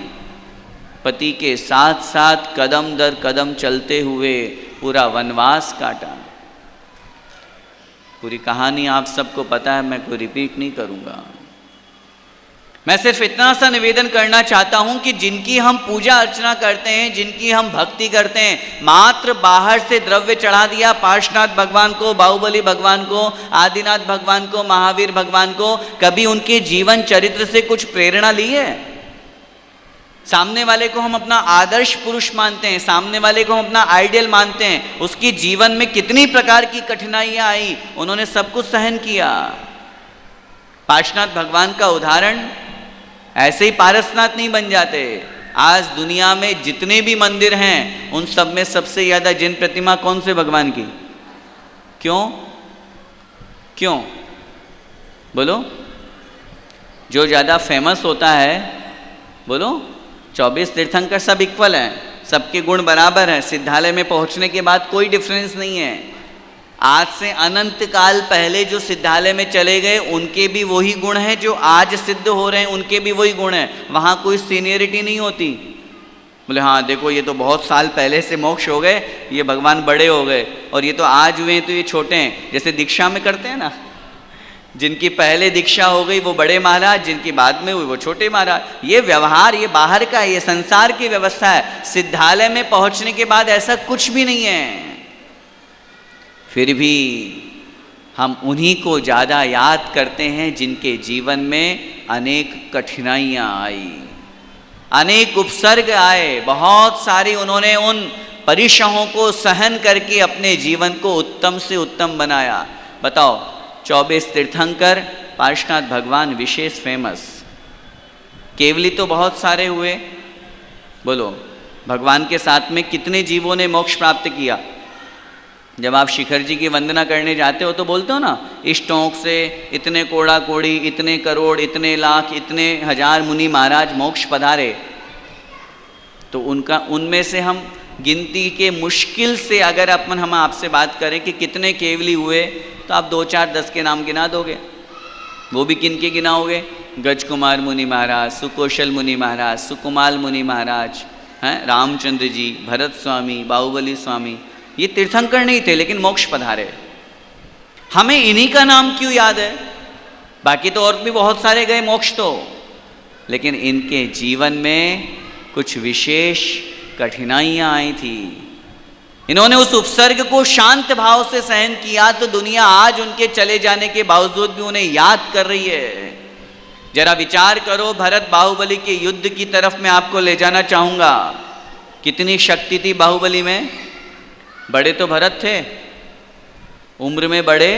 पति के साथ साथ कदम दर कदम चलते हुए पूरा वनवास काटा। पूरी कहानी आप सबको पता है, मैं कोई रिपीट नहीं करूँगा। मैं सिर्फ इतना सा निवेदन करना चाहता हूं कि जिनकी हम पूजा अर्चना करते हैं, जिनकी हम भक्ति करते हैं, मात्र बाहर से द्रव्य चढ़ा दिया पार्श्वनाथ भगवान को, बाहुबली भगवान को, आदिनाथ भगवान को, महावीर भगवान को, कभी उनके जीवन चरित्र से कुछ प्रेरणा ली है? सामने वाले को हम अपना आदर्श पुरुष मानते हैं, सामने वाले को हम अपना आइडियल मानते हैं, उसकी जीवन में कितनी प्रकार की कठिनाइयां आई, उन्होंने सब कुछ सहन किया। पार्श्वनाथ भगवान का उदाहरण, ऐसे ही पारसनाथ नहीं बन जाते। आज दुनिया में जितने भी मंदिर हैं उन सब में सबसे ज़्यादा जिन प्रतिमा कौन से भगवान की? क्यों क्यों बोलो? जो ज़्यादा फेमस होता है, बोलो, 24 तीर्थंकर सब इक्वल हैं, सबके गुण बराबर हैं। सिद्धालय में पहुंचने के बाद कोई डिफरेंस नहीं है। आज से अनंत काल पहले जो सिद्धालय में चले गए उनके भी वही गुण हैं, जो आज सिद्ध हो रहे हैं उनके भी वही गुण हैं। वहाँ कोई सीनियरिटी नहीं होती। बोले हाँ देखो ये तो बहुत साल पहले से मोक्ष हो गए, ये भगवान बड़े हो गए, और ये तो आज हुए हैं तो ये छोटे हैं। जैसे दीक्षा में करते हैं ना, जिनकी पहले दीक्षा हो गई वो बड़े महाराज, जिनकी बाद में हुई वो छोटे महाराज। ये व्यवहार, ये बाहर का, ये संसार की व्यवस्था है। सिद्धालय में पहुँचने के बाद ऐसा कुछ भी नहीं है। फिर भी हम उन्हीं को ज़्यादा याद करते हैं जिनके जीवन में अनेक कठिनाइयाँ आई, अनेक उपसर्ग आए, बहुत सारी उन्होंने उन परीक्षाओं को सहन करके अपने जीवन को उत्तम से उत्तम बनाया। बताओ, 24 तीर्थंकर, पार्श्वनाथ भगवान विशेष फेमस, केवली तो बहुत सारे हुए। बोलो, भगवान के साथ में कितने जीवों ने मोक्ष प्राप्त किया? जब आप शिखर जी की वंदना करने जाते हो तो बोलते हो ना, इष्टों से इतने कोड़ा कोड़ी, इतने करोड़, इतने लाख, इतने हजार मुनि महाराज मोक्ष पधारे। तो उनमें से हम गिनती के मुश्किल से अगर हम आपसे बात करें कि कितने केवली हुए, तो आप 2, 4, 10 के नाम गिना दोगे। वो भी किन के गिनाओगे? गज कुमार मुनि महाराज, सुकौशल मुनि महाराज, सुकुमाल मुनि महाराज, हैं रामचंद्र जी, भरत स्वामी, बाहुबली स्वामी। ये तीर्थंकर नहीं थे लेकिन मोक्ष पधारे। हमें इन्हीं का नाम क्यों याद है? बाकी तो और भी बहुत सारे गए मोक्ष तो, लेकिन इनके जीवन में कुछ विशेष कठिनाइयाँ आई थी। इन्होंने उस उपसर्ग को शांत भाव से सहन किया, तो दुनिया आज उनके चले जाने के बावजूद भी उन्हें याद कर रही है। जरा विचार करो, भरत बाहुबली के युद्ध की तरफ मैं आपको ले जाना चाहूँगा। कितनी शक्ति थी बाहुबली में? बड़े तो भरत थे, उम्र में बड़े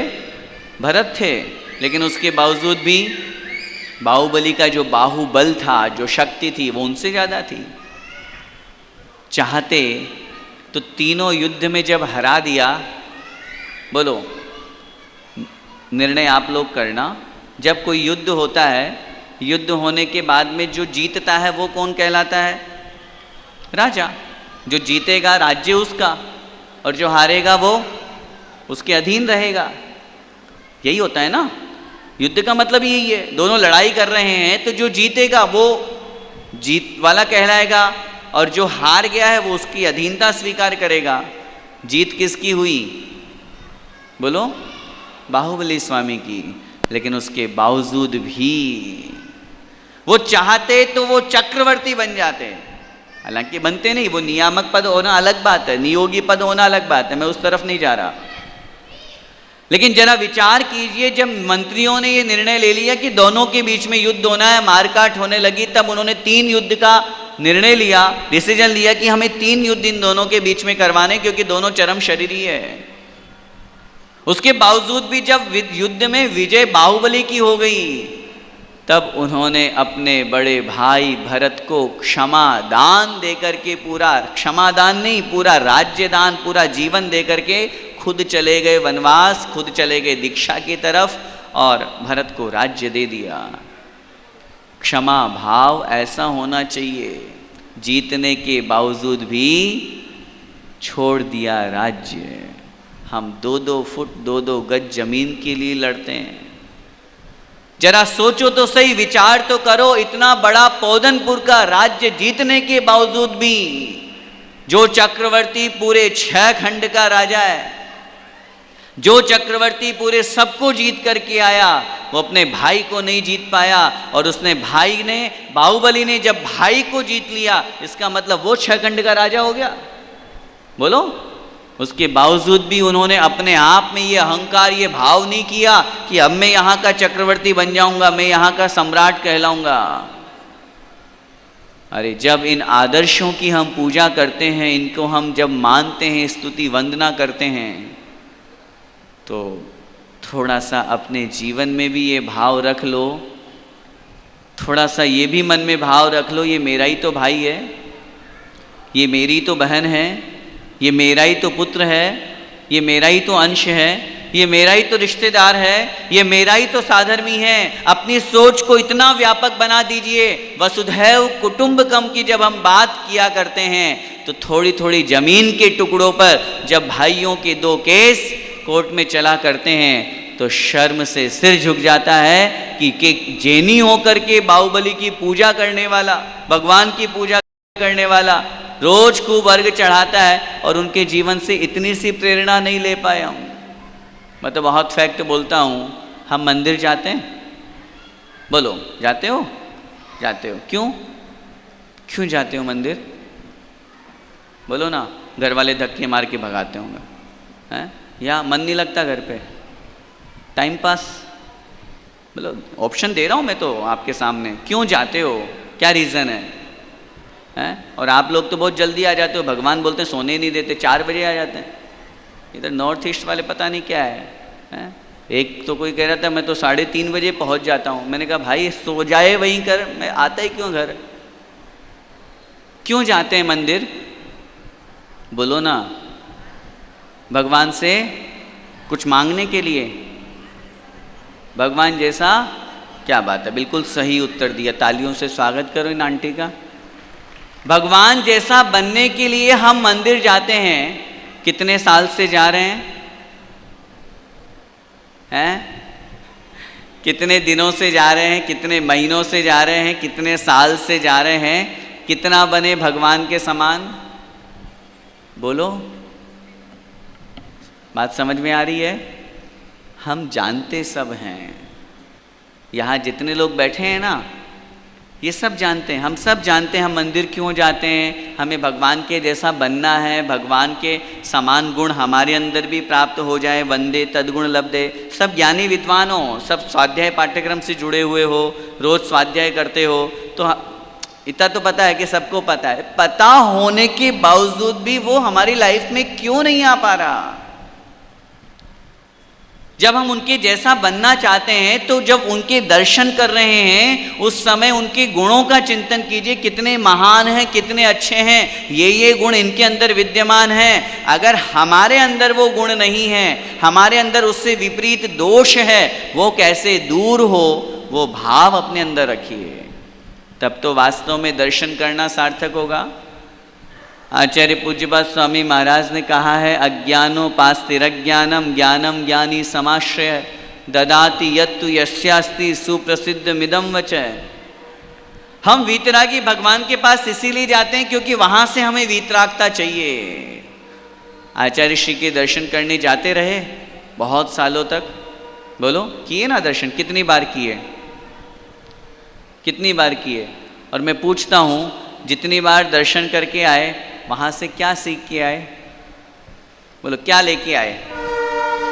भरत थे, लेकिन उसके बावजूद भी बाहुबली का जो बाहुबल था, जो शक्ति थी, वो उनसे ज़्यादा थी। चाहते तो तीनों युद्ध में जब हरा दिया, बोलो, निर्णय आप लोग करना, जब कोई युद्ध होता है, युद्ध होने के बाद में जो जीतता है वो कौन कहलाता है? राजा। जो जीतेगा राज्य उसका, और जो हारेगा वो उसके अधीन रहेगा। यही होता है ना, युद्ध का मतलब यही है। दोनों लड़ाई कर रहे हैं तो जो जीतेगा वो जीत वाला कहलाएगा, और जो हार गया है वो उसकी अधीनता स्वीकार करेगा। जीत किसकी हुई? बोलो, बाहुबली स्वामी की। लेकिन उसके बावजूद भी वो चाहते तो वो चक्रवर्ती बन जाते, हालांकि बनते नहीं। वो नियामक पद होना अलग बात है, नियोगी पद होना अलग बात है, मैं उस तरफ नहीं जा रहा। लेकिन जरा विचार कीजिए, जब मंत्रियों ने ये निर्णय ले लिया कि दोनों के बीच में युद्ध होना है, मारकाट होने लगी, तब उन्होंने 3 युद्ध का निर्णय लिया, डिसीजन लिया कि हमें 3 युद्ध इन दोनों के बीच में करवाने, क्योंकि दोनों चरम शरीरी है। उसके बावजूद भी जब युद्ध में विजय बाहुबली की हो गई, तब उन्होंने अपने बड़े भाई भरत को क्षमा दान देकर के, पूरा क्षमा दान नहीं, पूरा राज्य दान, पूरा जीवन देकर के खुद चले गए वनवास, खुद चले गए दीक्षा की तरफ, और भरत को राज्य दे दिया। क्षमा भाव ऐसा होना चाहिए, जीतने के बावजूद भी छोड़ दिया राज्य। हम 2-2 फुट 2-2 गज जमीन के लिए लड़ते हैं। जरा सोचो तो सही, विचार तो करो, इतना बड़ा पौधनपुर का राज्य जीतने के बावजूद भी जो चक्रवर्ती पूरे 6 खंड का राजा है, जो चक्रवर्ती पूरे सबको जीत करके आया, वो अपने भाई को नहीं जीत पाया। और उसने भाई ने, बाहुबली ने जब भाई को जीत लिया, इसका मतलब वो 6 खंड का राजा हो गया। बोलो, उसके बावजूद भी उन्होंने अपने आप में ये अहंकार, ये भाव नहीं किया कि अब मैं यहाँ का चक्रवर्ती बन जाऊंगा, मैं यहाँ का सम्राट कहलाऊंगा। अरे जब इन आदर्शों की हम पूजा करते हैं, इनको हम जब मानते हैं, स्तुति वंदना करते हैं, तो थोड़ा सा अपने जीवन में भी ये भाव रख लो, थोड़ा सा ये भी मन में भाव रख लो, ये मेरा ही तो भाई है, ये मेरी तो बहन है, ये मेरा ही तो पुत्र है, ये मेरा ही तो अंश है, ये मेरा ही तो रिश्तेदार है, ये मेरा ही तो साधर्मी है। अपनी सोच को इतना व्यापक बना दीजिए। वसुधैव कुटुंबकम की जब हम बात किया करते हैं, तो थोड़ी थोड़ी जमीन के टुकड़ों पर जब भाइयों के 2 केस कोर्ट में चला करते हैं, तो शर्म से सिर झुक जाता है कि जैनी होकर के बाहुबली की पूजा करने वाला, भगवान की पूजा करने वाला रोज खूब वर्ग चढ़ाता है और उनके जीवन से इतनी सी प्रेरणा नहीं ले पाया हूँ। मैं तो बहुत फैक्ट बोलता हूँ। हम मंदिर जाते हैं, बोलो जाते हो? जाते हो। क्यों क्यों जाते हो मंदिर? बोलो ना। घर वाले धक्के मार के भगाते होंगे, हैं? या मन नहीं लगता घर पे, टाइम पास? बोलो, ऑप्शन दे रहा हूँ मैं तो आपके सामने। क्यों जाते हो, क्या रीज़न है? हैं? और आप लोग तो बहुत जल्दी आ जाते हो, भगवान बोलते हैं सोने नहीं देते, 4 बजे आ जाते हैं। इधर नॉर्थ ईस्ट वाले पता नहीं क्या है, हैं? एक तो कोई कह रहा था मैं तो 3:30 बजे पहुंच जाता हूं। मैंने कहा भाई सो जाए वहीं कर, मैं आता ही क्यों घर? क्यों जाते हैं मंदिर? बोलो ना। भगवान से कुछ मांगने के लिए? भगवान जैसा? क्या बात है, बिल्कुल सही उत्तर दिया। तालियों से स्वागत करो इन आंटी का। भगवान जैसा बनने के लिए हम मंदिर जाते हैं। कितने साल से जा रहे हैं? कितने दिनों से जा रहे हैं? कितने महीनों से जा रहे हैं? कितने साल से जा रहे हैं? कितना बने भगवान के समान? बोलो, बात समझ में आ रही है? हम जानते सब हैं, यहाँ जितने लोग बैठे हैं ना, ये सब जानते हैं। हम सब जानते हैं हम मंदिर क्यों जाते हैं। हमें भगवान के जैसा बनना है, भगवान के समान गुण हमारे अंदर भी प्राप्त हो जाए। वंदे तद्गुण लब्धे। सब ज्ञानी विद्वान हो, सब स्वाध्याय पाठ्यक्रम से जुड़े हुए हो, रोज स्वाध्याय करते हो, तो इतना तो पता है कि सबको पता है। पता होने के बावजूद भी वो हमारी लाइफ में क्यों नहीं आ पा रहा? जब हम उनके जैसा बनना चाहते हैं, तो जब उनके दर्शन कर रहे हैं, उस समय उनके गुणों का चिंतन कीजिए। कितने महान हैं, कितने अच्छे हैं, ये गुण इनके अंदर विद्यमान हैं। अगर हमारे अंदर वो गुण नहीं है, हमारे अंदर उससे विपरीत दोष है, वो कैसे दूर हो? वो भाव अपने अंदर रखिए, तब तो वास्तव में दर्शन करना सार्थक होगा। आचार्य पूज्यपाद स्वामी महाराज ने कहा है, अज्ञानोपास्तिरज्ञानम ज्ञानम ज्ञानी समाश्रय ददाति यत्तु यस्यास्ति सुप्रसिद्ध मिदम वचः। हम वीतरागी भगवान के पास इसीलिए जाते हैं क्योंकि वहां से हमें वीतरागता चाहिए। आचार्य श्री के दर्शन करने जाते रहे बहुत सालों तक। बोलो, किए ना दर्शन? कितनी बार किए? कितनी बार किए? और मैं पूछता हूँ, जितनी बार दर्शन करके आए, वहाँ से क्या सीख के आए? बोलो, क्या लेके आए?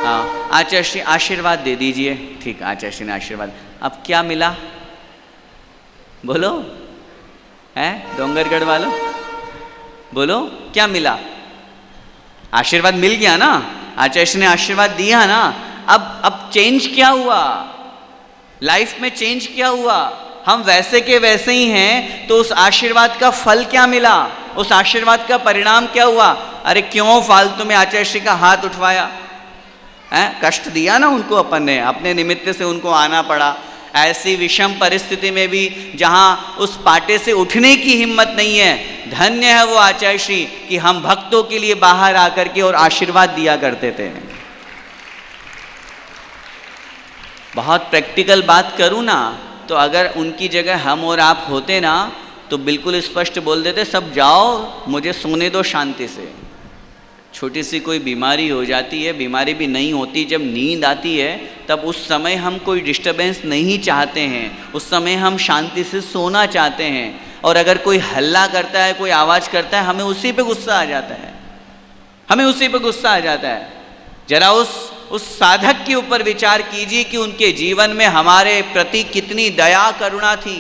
हाँ, आचार्य श्री आशीर्वाद दे दीजिए। ठीक, आचार्य श्री ने आशीर्वाद। अब क्या मिला? बोलो, है डोंगरगढ़ वालों? बोलो, क्या मिला? आशीर्वाद मिल गया ना, आचार्य श्री ने आशीर्वाद दिया ना। अब चेंज क्या हुआ? लाइफ में चेंज क्या हुआ? हम वैसे के वैसे ही हैं, तो उस आशीर्वाद का फल क्या मिला? उस आशीर्वाद का परिणाम क्या हुआ? अरे क्यों फालतू में आचार्य श्री का हाथ उठवाया? कष्ट दिया ना उनको, अपन ने अपने निमित्त से उनको आना पड़ा। ऐसी विषम परिस्थिति में भी जहाँ उस पाटे से उठने की हिम्मत नहीं है, धन्य है वो आचार्य श्री कि हम भक्तों के लिए बाहर आकर के और आशीर्वाद दिया करते थे। बहुत प्रैक्टिकल बात करूँ ना, तो अगर उनकी जगह हम और आप होते ना तो बिल्कुल स्पष्ट बोल देते, सब जाओ, मुझे सोने दो शांति से। छोटी सी कोई बीमारी हो जाती है, बीमारी भी नहीं होती, जब नींद आती है तब उस समय हम कोई डिस्टर्बेंस नहीं चाहते हैं, उस समय हम शांति से सोना चाहते हैं। और अगर कोई हल्ला करता है, कोई आवाज़ करता है, हमें उसी पे गुस्सा आ जाता है, हमें उसी पे गुस्सा आ जाता है। जरा उस साधक के ऊपर विचार कीजिए कि उनके जीवन में हमारे प्रति कितनी दया करुणा थी,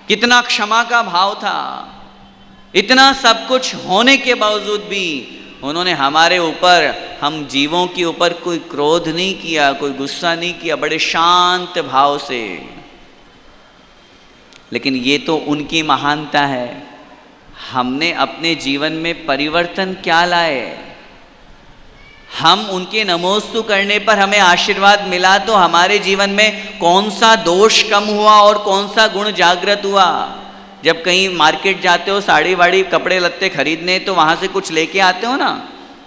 कितना क्षमा का भाव था। इतना सब कुछ होने के बावजूद भी उन्होंने हमारे ऊपर, हम जीवों के ऊपर कोई क्रोध नहीं किया, कोई गुस्सा नहीं किया, बड़े शांत भाव से। लेकिन ये तो उनकी महानता है। हमने अपने जीवन में परिवर्तन क्या लाए? हम उनके नमोस्तु करने पर हमें आशीर्वाद मिला तो हमारे जीवन में कौन सा दोष कम हुआ और कौन सा गुण जागृत हुआ? जब कहीं मार्केट जाते हो साड़ी वाड़ी कपड़े लत्ते खरीदने, तो वहाँ से कुछ लेके आते हो ना,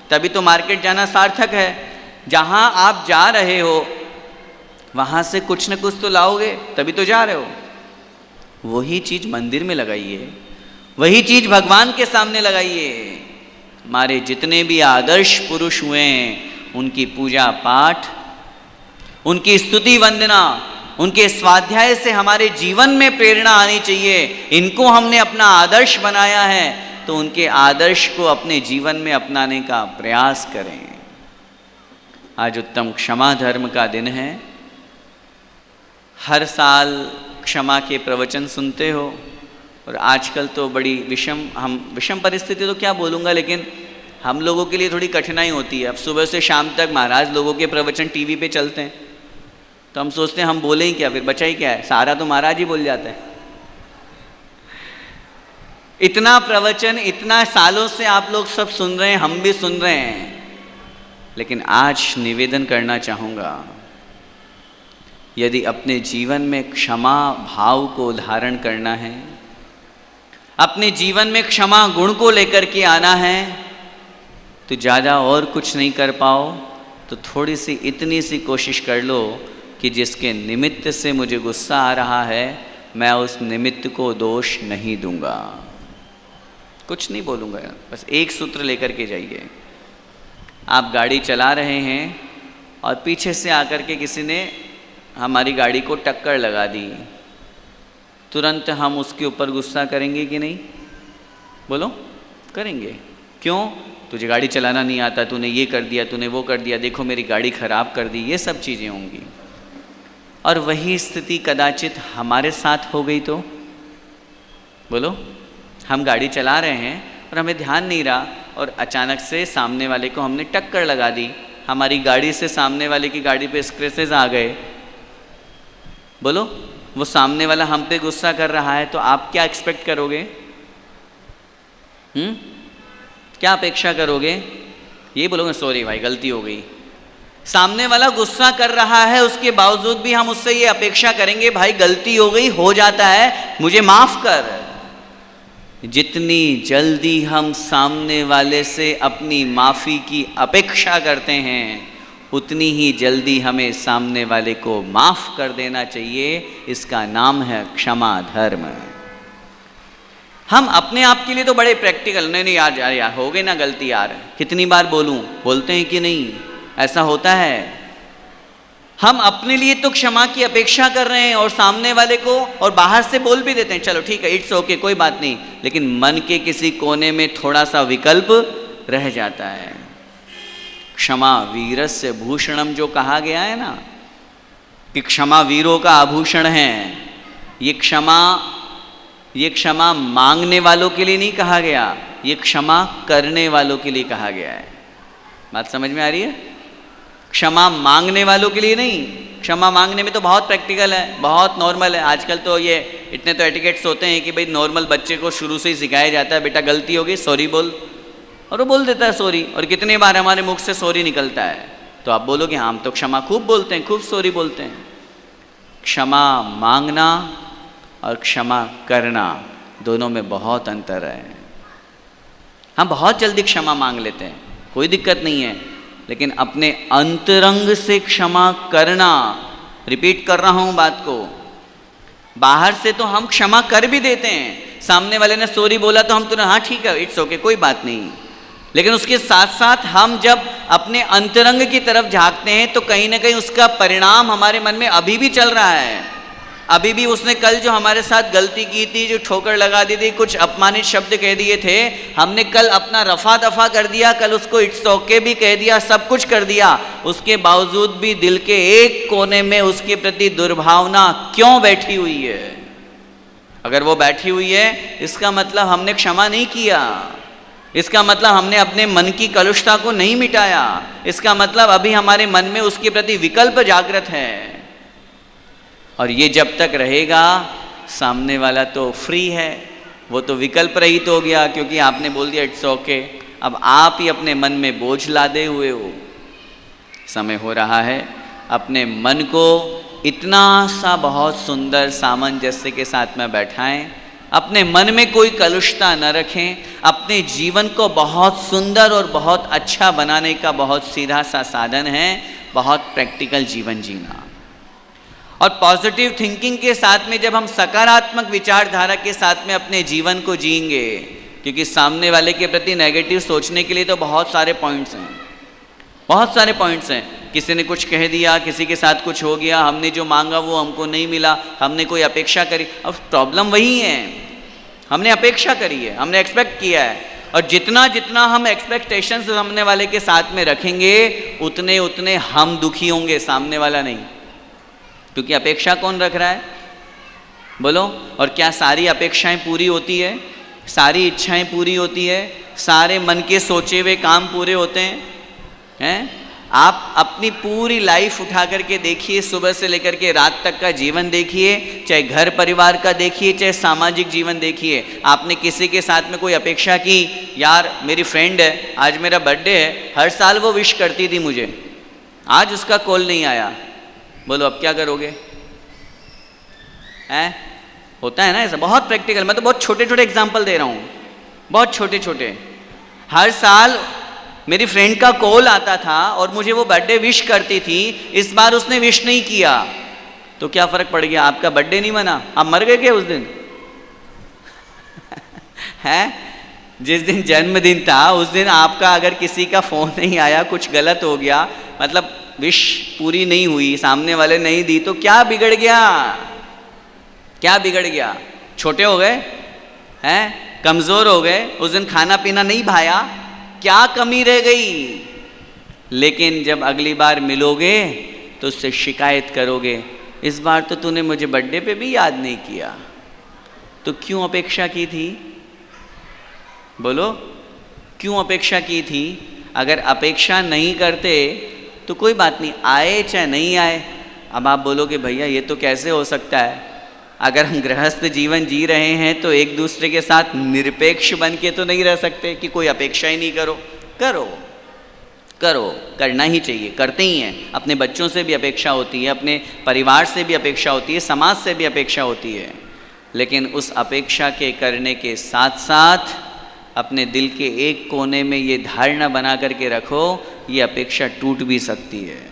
तभी तो मार्केट जाना सार्थक है। जहाँ आप जा रहे हो वहाँ से कुछ न कुछ तो लाओगे, तभी तो जा रहे हो। वही चीज़ मंदिर में लगाइए, वही चीज़ भगवान के सामने लगाइए। हमारे जितने भी आदर्श पुरुष हुए हैं, उनकी पूजा पाठ, उनकी स्तुति वंदना, उनके स्वाध्याय से हमारे जीवन में प्रेरणा आनी चाहिए। इनको हमने अपना आदर्श बनाया है तो उनके आदर्श को अपने जीवन में अपनाने का प्रयास करें। आज उत्तम क्षमा धर्म का दिन है। हर साल क्षमा के प्रवचन सुनते हो, और आजकल तो बड़ी विषम परिस्थिति तो क्या बोलूँगा, लेकिन हम लोगों के लिए थोड़ी कठिनाई होती है। अब सुबह से शाम तक महाराज लोगों के प्रवचन टीवी पे चलते हैं, तो हम सोचते हैं हम बोले ही क्या, फिर बचा ही क्या है, सारा तो महाराज ही बोल जाते हैं। इतना प्रवचन इतना सालों से आप लोग सब सुन रहे हैं, हम भी सुन रहे हैं। लेकिन आज निवेदन करना चाहूँगा, यदि अपने जीवन में क्षमा भाव को धारण करना है, अपने जीवन में क्षमा गुण को लेकर के आना है, तो ज़्यादा और कुछ नहीं कर पाओ तो थोड़ी सी इतनी सी कोशिश कर लो कि जिसके निमित्त से मुझे गुस्सा आ रहा है, मैं उस निमित्त को दोष नहीं दूंगा, कुछ नहीं बोलूँगा। बस एक सूत्र लेकर के जाइए। आप गाड़ी चला रहे हैं और पीछे से आकर के किसी ने हमारी गाड़ी को टक्कर लगा दी, तुरंत हम उसके ऊपर गुस्सा करेंगे कि नहीं? बोलो, करेंगे। क्यों? तुझे गाड़ी चलाना नहीं आता, तूने ये कर दिया, तूने वो कर दिया, देखो मेरी गाड़ी खराब कर दी, ये सब चीज़ें होंगी। और वही स्थिति कदाचित हमारे साथ हो गई तो बोलो, हम गाड़ी चला रहे हैं और हमें ध्यान नहीं रहा और अचानक से सामने वाले को हमने टक्कर लगा दी, हमारी गाड़ी से सामने वाले की गाड़ी पे स्क्रैचेस आ गए। बोलो, वो सामने वाला हम पे गुस्सा कर रहा है तो आप क्या एक्सपेक्ट करोगे? क्या अपेक्षा करोगे? ये बोलोगे सॉरी भाई गलती हो गई। सामने वाला गुस्सा कर रहा है, उसके बावजूद भी हम उससे ये अपेक्षा करेंगे भाई गलती हो गई, हो जाता है, मुझे माफ कर। जितनी जल्दी हम सामने वाले से अपनी माफ़ी की अपेक्षा करते हैं, उतनी ही जल्दी हमें सामने वाले को माफ़ कर देना चाहिए। इसका नाम है क्षमा धर्म। हम अपने आप के लिए तो बड़े प्रैक्टिकल, नहीं यार हो गई ना गलती यार, कितनी बार बोलूं, बोलते हैं कि नहीं? ऐसा होता है। हम अपने लिए तो क्षमा की अपेक्षा कर रहे हैं और सामने वाले को, और बाहर से बोल भी देते हैं चलो ठीक है इट्स ओके कोई बात नहीं, लेकिन मन के किसी कोने में थोड़ा सा विकल्प रह जाता है। क्षमा वीरस्य भूषणम जो कहा गया है ना, कि क्षमा वीरों का आभूषण है। ये क्षमा मांगने वालों के लिए नहीं कहा गया, ये क्षमा करने वालों के लिए कहा गया है। बात समझ में आ रही है? क्षमा मांगने वालों के लिए नहीं। क्षमा मांगने में तो बहुत प्रैक्टिकल है, बहुत नॉर्मल है। आजकल तो ये इतने तो एटिकेट्स होते हैं कि भाई नॉर्मल बच्चे को शुरू से ही सिखाया जाता है, बेटा गलती हो गई सॉरी बोल, और वो बोल देता है सॉरी। और कितने बार हमारे मुख से सॉरी निकलता है, तो आप बोलोगे हाँ हम तो क्षमा खूब बोलते हैं, खूब सॉरी बोलते हैं। क्षमा मांगना और क्षमा करना, दोनों में बहुत अंतर है। हम बहुत जल्दी क्षमा मांग लेते हैं, कोई दिक्कत नहीं है, लेकिन अपने अंतरंग से क्षमा करना, रिपीट कर रहा हूं बात को, बाहर से तो हम क्षमा कर भी देते हैं, सामने वाले ने सॉरी बोला तो हम तुरंत हाँ ठीक है, इट्स ओके, कोई बात नहीं, लेकिन उसके साथ साथ हम जब अपने अंतरंग की तरफ झांकते हैं तो कहीं ना कहीं उसका परिणाम हमारे मन में अभी भी चल रहा है। अभी भी उसने कल जो हमारे साथ गलती की थी, जो ठोकर लगा दी थी, कुछ अपमानित शब्द कह दिए थे, हमने कल अपना रफा दफा कर दिया, कल उसको इट्स ओके भी कह दिया, सब कुछ कर दिया, उसके बावजूद भी दिल के एक कोने में उसके प्रति दुर्भावना क्यों बैठी हुई है? अगर वो बैठी हुई है, इसका मतलब हमने क्षमा नहीं किया, इसका मतलब हमने अपने मन की कलुषता को नहीं मिटाया, इसका मतलब अभी हमारे मन में उसके प्रति विकल्प जागृत है। और ये जब तक रहेगा, सामने वाला तो फ्री है, वो तो विकल्प रहित हो गया, क्योंकि आपने बोल दिया इट्स ओके। अब आप ही अपने मन में बोझ लादे हुए हो। समय हो रहा है अपने मन को इतना सा बहुत सुंदर सामंजस्य के साथ में बैठाएं, अपने मन में कोई कलुषता न रखें, अपने जीवन को बहुत सुंदर और बहुत अच्छा बनाने का बहुत सीधा सा साधन है बहुत प्रैक्टिकल जीवन जीना। और पॉजिटिव थिंकिंग के साथ में जब हम सकारात्मक विचारधारा के साथ में अपने जीवन को जिएंगे, क्योंकि सामने वाले के प्रति नेगेटिव सोचने के लिए तो बहुत सारे पॉइंट्स हैं, बहुत सारे पॉइंट्स हैं। किसी ने कुछ कह दिया, किसी के साथ कुछ हो गया, हमने जो मांगा वो हमको नहीं मिला, हमने कोई अपेक्षा करी। अब प्रॉब्लम वही है, हमने अपेक्षा करी है, हमने एक्सपेक्ट किया है, और जितना जितना हम एक्सपेक्टेशंस सामने वाले के साथ में रखेंगे उतने उतने हम दुखी होंगे, सामने वाला नहीं। क्योंकि अपेक्षा कौन रख रहा है बोलो? और क्या सारी अपेक्षाएं पूरी होती है? सारी इच्छाएं पूरी होती है? सारे मन के सोचे हुए काम पूरे होते हैं? आप अपनी पूरी लाइफ उठा करके देखिए, सुबह से लेकर के रात तक का जीवन देखिए, चाहे घर परिवार का देखिए, चाहे सामाजिक जीवन देखिए। आपने किसी के साथ में कोई अपेक्षा की, यार मेरी फ्रेंड है, आज मेरा बर्थडे है, हर साल वो विश करती थी मुझे, आज उसका कॉल नहीं आया, बोलो अब क्या करोगे? हैं? होता है ना ऐसा, बहुत प्रैक्टिकल। मैं तो बहुत छोटे छोटे एग्जाम्पल दे रहा हूँ, बहुत छोटे छोटे। हर साल मेरी फ्रेंड का कॉल आता था और मुझे वो बर्थडे विश करती थी, इस बार उसने विश नहीं किया, तो क्या फर्क पड़ गया? आपका बर्थडे नहीं मना, आप मर गए क्या उस दिन? है? जिस दिन जन्मदिन था उस दिन आपका अगर किसी का फोन नहीं आया, कुछ गलत हो गया, मतलब विश पूरी नहीं हुई, सामने वाले नहीं दी, तो क्या बिगड़ गया? क्या बिगड़ गया? छोटे हो गए हैं? कमजोर हो गए? उस दिन खाना पीना नहीं भाया, क्या कमी रह गई? लेकिन जब अगली बार मिलोगे तो उससे शिकायत करोगे, इस बार तो तूने मुझे बर्थडे पे भी याद नहीं किया, तो क्यों अपेक्षा की थी? बोलो, क्यों अपेक्षा की थी? अगर अपेक्षा नहीं करते तो कोई बात नहीं, आए चाहे नहीं आए। अब आप बोलोगे भैया ये तो कैसे हो सकता है? अगर हम गृहस्थ जीवन जी रहे हैं तो एक दूसरे के साथ निरपेक्ष बन के तो नहीं रह सकते कि कोई अपेक्षा ही नहीं करो। करो करो, करना ही चाहिए, करते ही हैं। अपने बच्चों से भी अपेक्षा होती है, अपने परिवार से भी अपेक्षा होती है, समाज से भी अपेक्षा होती है, लेकिन उस अपेक्षा के करने के साथ साथ अपने दिल के एक कोने में ये धारणा बना करके रखो, ये अपेक्षा टूट भी सकती है।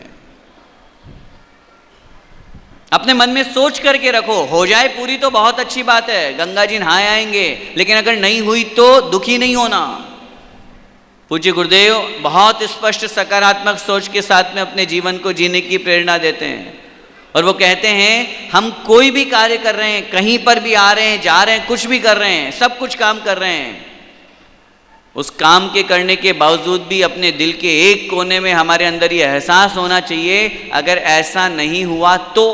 अपने मन में सोच करके रखो, हो जाए पूरी तो बहुत अच्छी बात है, गंगा जी नहाए आएंगे, लेकिन अगर नहीं हुई तो दुखी नहीं होना। पूज्य गुरुदेव बहुत स्पष्ट सकारात्मक सोच के साथ में अपने जीवन को जीने की प्रेरणा देते हैं, और वो कहते हैं हम कोई भी कार्य कर रहे हैं, कहीं पर भी आ रहे हैं, जा रहे हैं, कुछ भी कर रहे हैं, सब कुछ काम कर रहे हैं, उस काम के करने के बावजूद भी अपने दिल के एक कोने में हमारे अंदर ये एहसास होना चाहिए, अगर ऐसा नहीं हुआ तो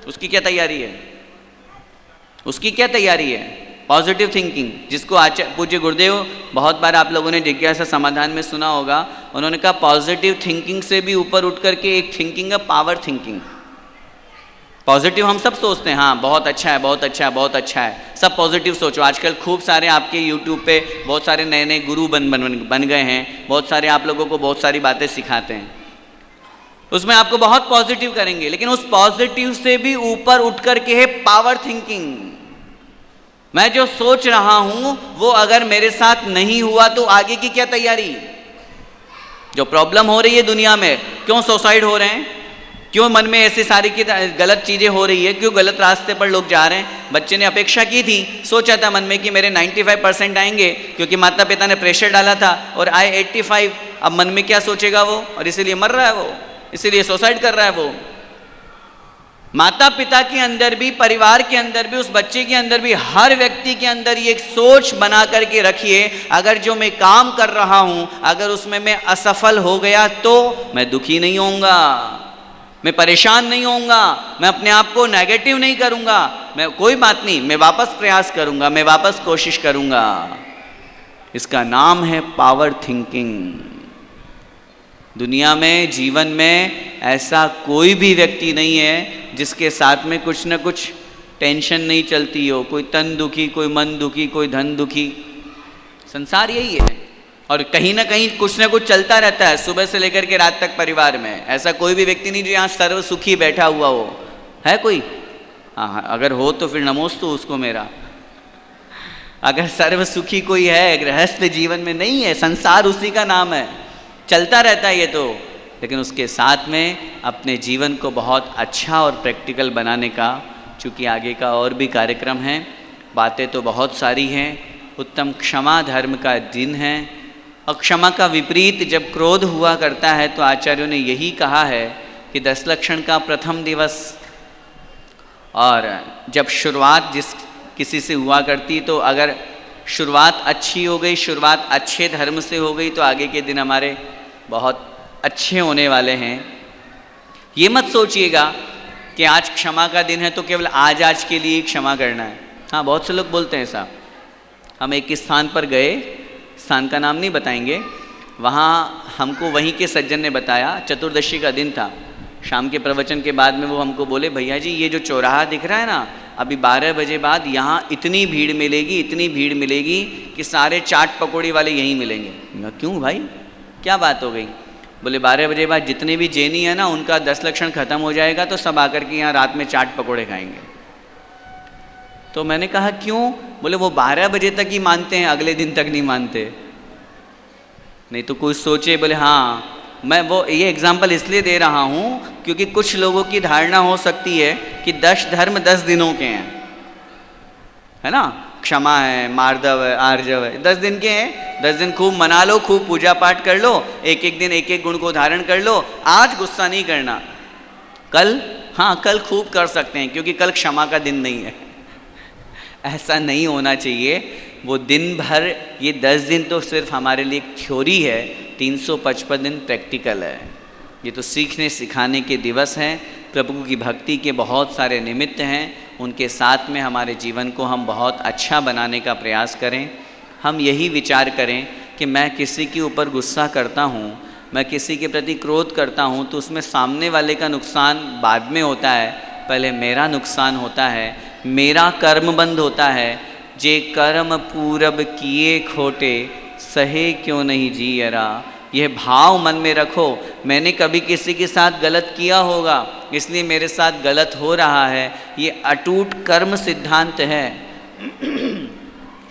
उसकी क्या तैयारी है? उसकी क्या तैयारी है? पॉजिटिव थिंकिंग, जिसको पूज्य गुरुदेव बहुत बार आप लोगों ने जिज्ञासा समाधान में सुना होगा, उन्होंने कहा पॉजिटिव थिंकिंग से भी ऊपर उठ करके एक थिंकिंग है पावर थिंकिंग। पॉजिटिव हम सब सोचते हैं, हाँ बहुत अच्छा है, बहुत अच्छा है, बहुत अच्छा है, सब पॉजिटिव सोचो। आजकल खूब सारे आपके यूट्यूब पे बहुत सारे नए नए गुरु बन गए हैं, बहुत सारे आप लोगों को बहुत सारी बातें सिखाते हैं। उसमें आपको बहुत पॉजिटिव करेंगे, लेकिन उस पॉजिटिव से भी ऊपर उठ करके है पावर थिंकिंग। मैं जो सोच रहा हूं वो अगर मेरे साथ नहीं हुआ तो आगे की क्या तैयारी। जो प्रॉब्लम हो रही है दुनिया में, क्यों सुसाइड हो रहे हैं, क्यों मन में ऐसी सारी की गलत चीजें हो रही है, क्यों गलत रास्ते पर लोग जा रहे हैं। बच्चे ने अपेक्षा की थी, सोचा था मन में कि मेरे 95% आएंगे, क्योंकि माता पिता ने प्रेशर डाला था, और आए 85। अब मन में क्या सोचेगा वो, और इसीलिए मर रहा है वो, इसीलिए सुसाइड कर रहा है वो। माता पिता के अंदर भी, परिवार के अंदर भी, उस बच्चे के अंदर भी, हर व्यक्ति के अंदर ये एक सोच बना करके रखिए, अगर जो मैं काम कर रहा हूं अगर उसमें मैं असफल हो गया तो मैं दुखी नहीं होऊंगा, मैं परेशान नहीं होऊंगा, मैं अपने आप को नेगेटिव नहीं करूंगा, मैं कोई बात नहीं, मैं वापस प्रयास करूंगा, मैं वापस कोशिश करूंगा। इसका नाम है पावर थिंकिंग। दुनिया में, जीवन में ऐसा कोई भी व्यक्ति नहीं है जिसके साथ में कुछ न कुछ टेंशन नहीं चलती हो। कोई तन दुखी, कोई मन दुखी, कोई धन दुखी। संसार यही है, और कहीं ना कहीं कुछ ना कुछ चलता रहता है सुबह से लेकर के रात तक परिवार में। ऐसा कोई भी व्यक्ति नहीं जो यहाँ सर्व सुखी बैठा हुआ हो, है कोई? हाँ, अगर हो तो फिर नमोस्तु उसको मेरा। अगर सर्व सुखी कोई है, गृहस्थ जीवन में नहीं है, संसार उसी का नाम है, चलता रहता है ये तो। लेकिन उसके साथ में अपने जीवन को बहुत अच्छा और प्रैक्टिकल बनाने का, चूँकि आगे का और भी कार्यक्रम है, बातें तो बहुत सारी हैं। उत्तम क्षमा धर्म का दिन है, और क्षमा का विपरीत जब क्रोध हुआ करता है तो आचार्यों ने यही कहा है कि 10 लक्षण का प्रथम दिवस, और जब शुरुआत जिस किसी से हुआ करती, तो अगर शुरुआत अच्छी हो गई, शुरुआत अच्छे धर्म से हो गई, तो आगे के दिन हमारे बहुत अच्छे होने वाले हैं। ये मत सोचिएगा कि आज क्षमा का दिन है तो केवल आज के लिए क्षमा करना है। हाँ, बहुत से लोग बोलते हैं साहब। हम एक स्थान पर गए, स्थान का नाम नहीं बताएंगे, वहाँ हमको वहीं के सज्जन ने बताया, चतुर्दशी का दिन था। शाम के प्रवचन के बाद में वो हमको बोले, भैया जी ये जो चौराहा दिख रहा है ना, अभी 12 बजे बाद यहाँ इतनी भीड़ मिलेगी, इतनी भीड़ मिलेगी कि सारे चाट पकौड़ी वाले यहीं मिलेंगे। मैं क्यों भाई, क्या बात हो गई? बोले 12 बजे बाद जितने भी जैनी है ना, उनका 10 लक्षण खत्म हो जाएगा, तो सब आकर के यहाँ रात में चाट पकौड़े खाएंगे। तो मैंने कहा क्यों? बोले वो 12 बजे तक ही मानते हैं, अगले दिन तक नहीं मानते। नहीं तो कोई सोचे, बोले हाँ, मैं वो ये एग्जाम्पल इसलिए दे रहा हूँ क्योंकि कुछ लोगों की धारणा हो सकती है कि 10 धर्म 10 दिनों के हैं, है ना, क्षमा है, मार्दव है, आर्जव है, 10 दिन के हैं। 10 दिन खूब मना लो, खूब पूजा पाठ कर लो, एक एक दिन एक एक गुण को धारण कर लो। आज गुस्सा नहीं करना, कल, हाँ कल खूब कर सकते हैं क्योंकि कल क्षमा का दिन नहीं है। ऐसा नहीं होना चाहिए। वो दिन भर, ये 10 दिन तो सिर्फ हमारे लिए थ्योरी है, 355 दिन प्रैक्टिकल है। ये तो सीखने सिखाने के दिवस हैं, प्रभु की भक्ति के बहुत सारे निमित्त हैं। उनके साथ में हमारे जीवन को हम बहुत अच्छा बनाने का प्रयास करें। हम यही विचार करें कि मैं किसी के ऊपर गुस्सा करता हूँ, मैं किसी के प्रति क्रोध करता हूँ, तो उसमें सामने वाले का नुकसान बाद में होता है, पहले मेरा नुकसान होता है, मेरा कर्म बंद होता है। जे कर्म पूरब किए खोटे, सहे क्यों नहीं जियरा। यह भाव मन में रखो, मैंने कभी किसी के साथ गलत किया होगा, इसलिए मेरे साथ गलत हो रहा है। ये अटूट कर्म सिद्धांत है,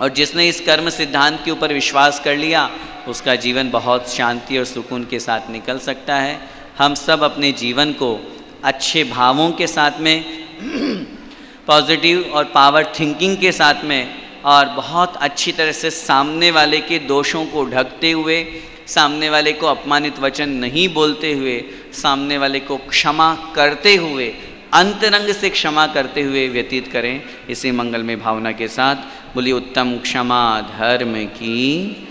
और जिसने इस कर्म सिद्धांत के ऊपर विश्वास कर लिया, उसका जीवन बहुत शांति और सुकून के साथ निकल सकता है। हम सब अपने जीवन को अच्छे भावों के साथ में, पॉजिटिव और पावर थिंकिंग के साथ में, और बहुत अच्छी तरह से सामने वाले के दोषों को ढकते हुए, सामने वाले को अपमानित वचन नहीं बोलते हुए, सामने वाले को क्षमा करते हुए, अंतरंग से क्षमा करते हुए व्यतीत करें। इसी मंगलमय भावना के साथ बोलिए उत्तम क्षमा धर्म की।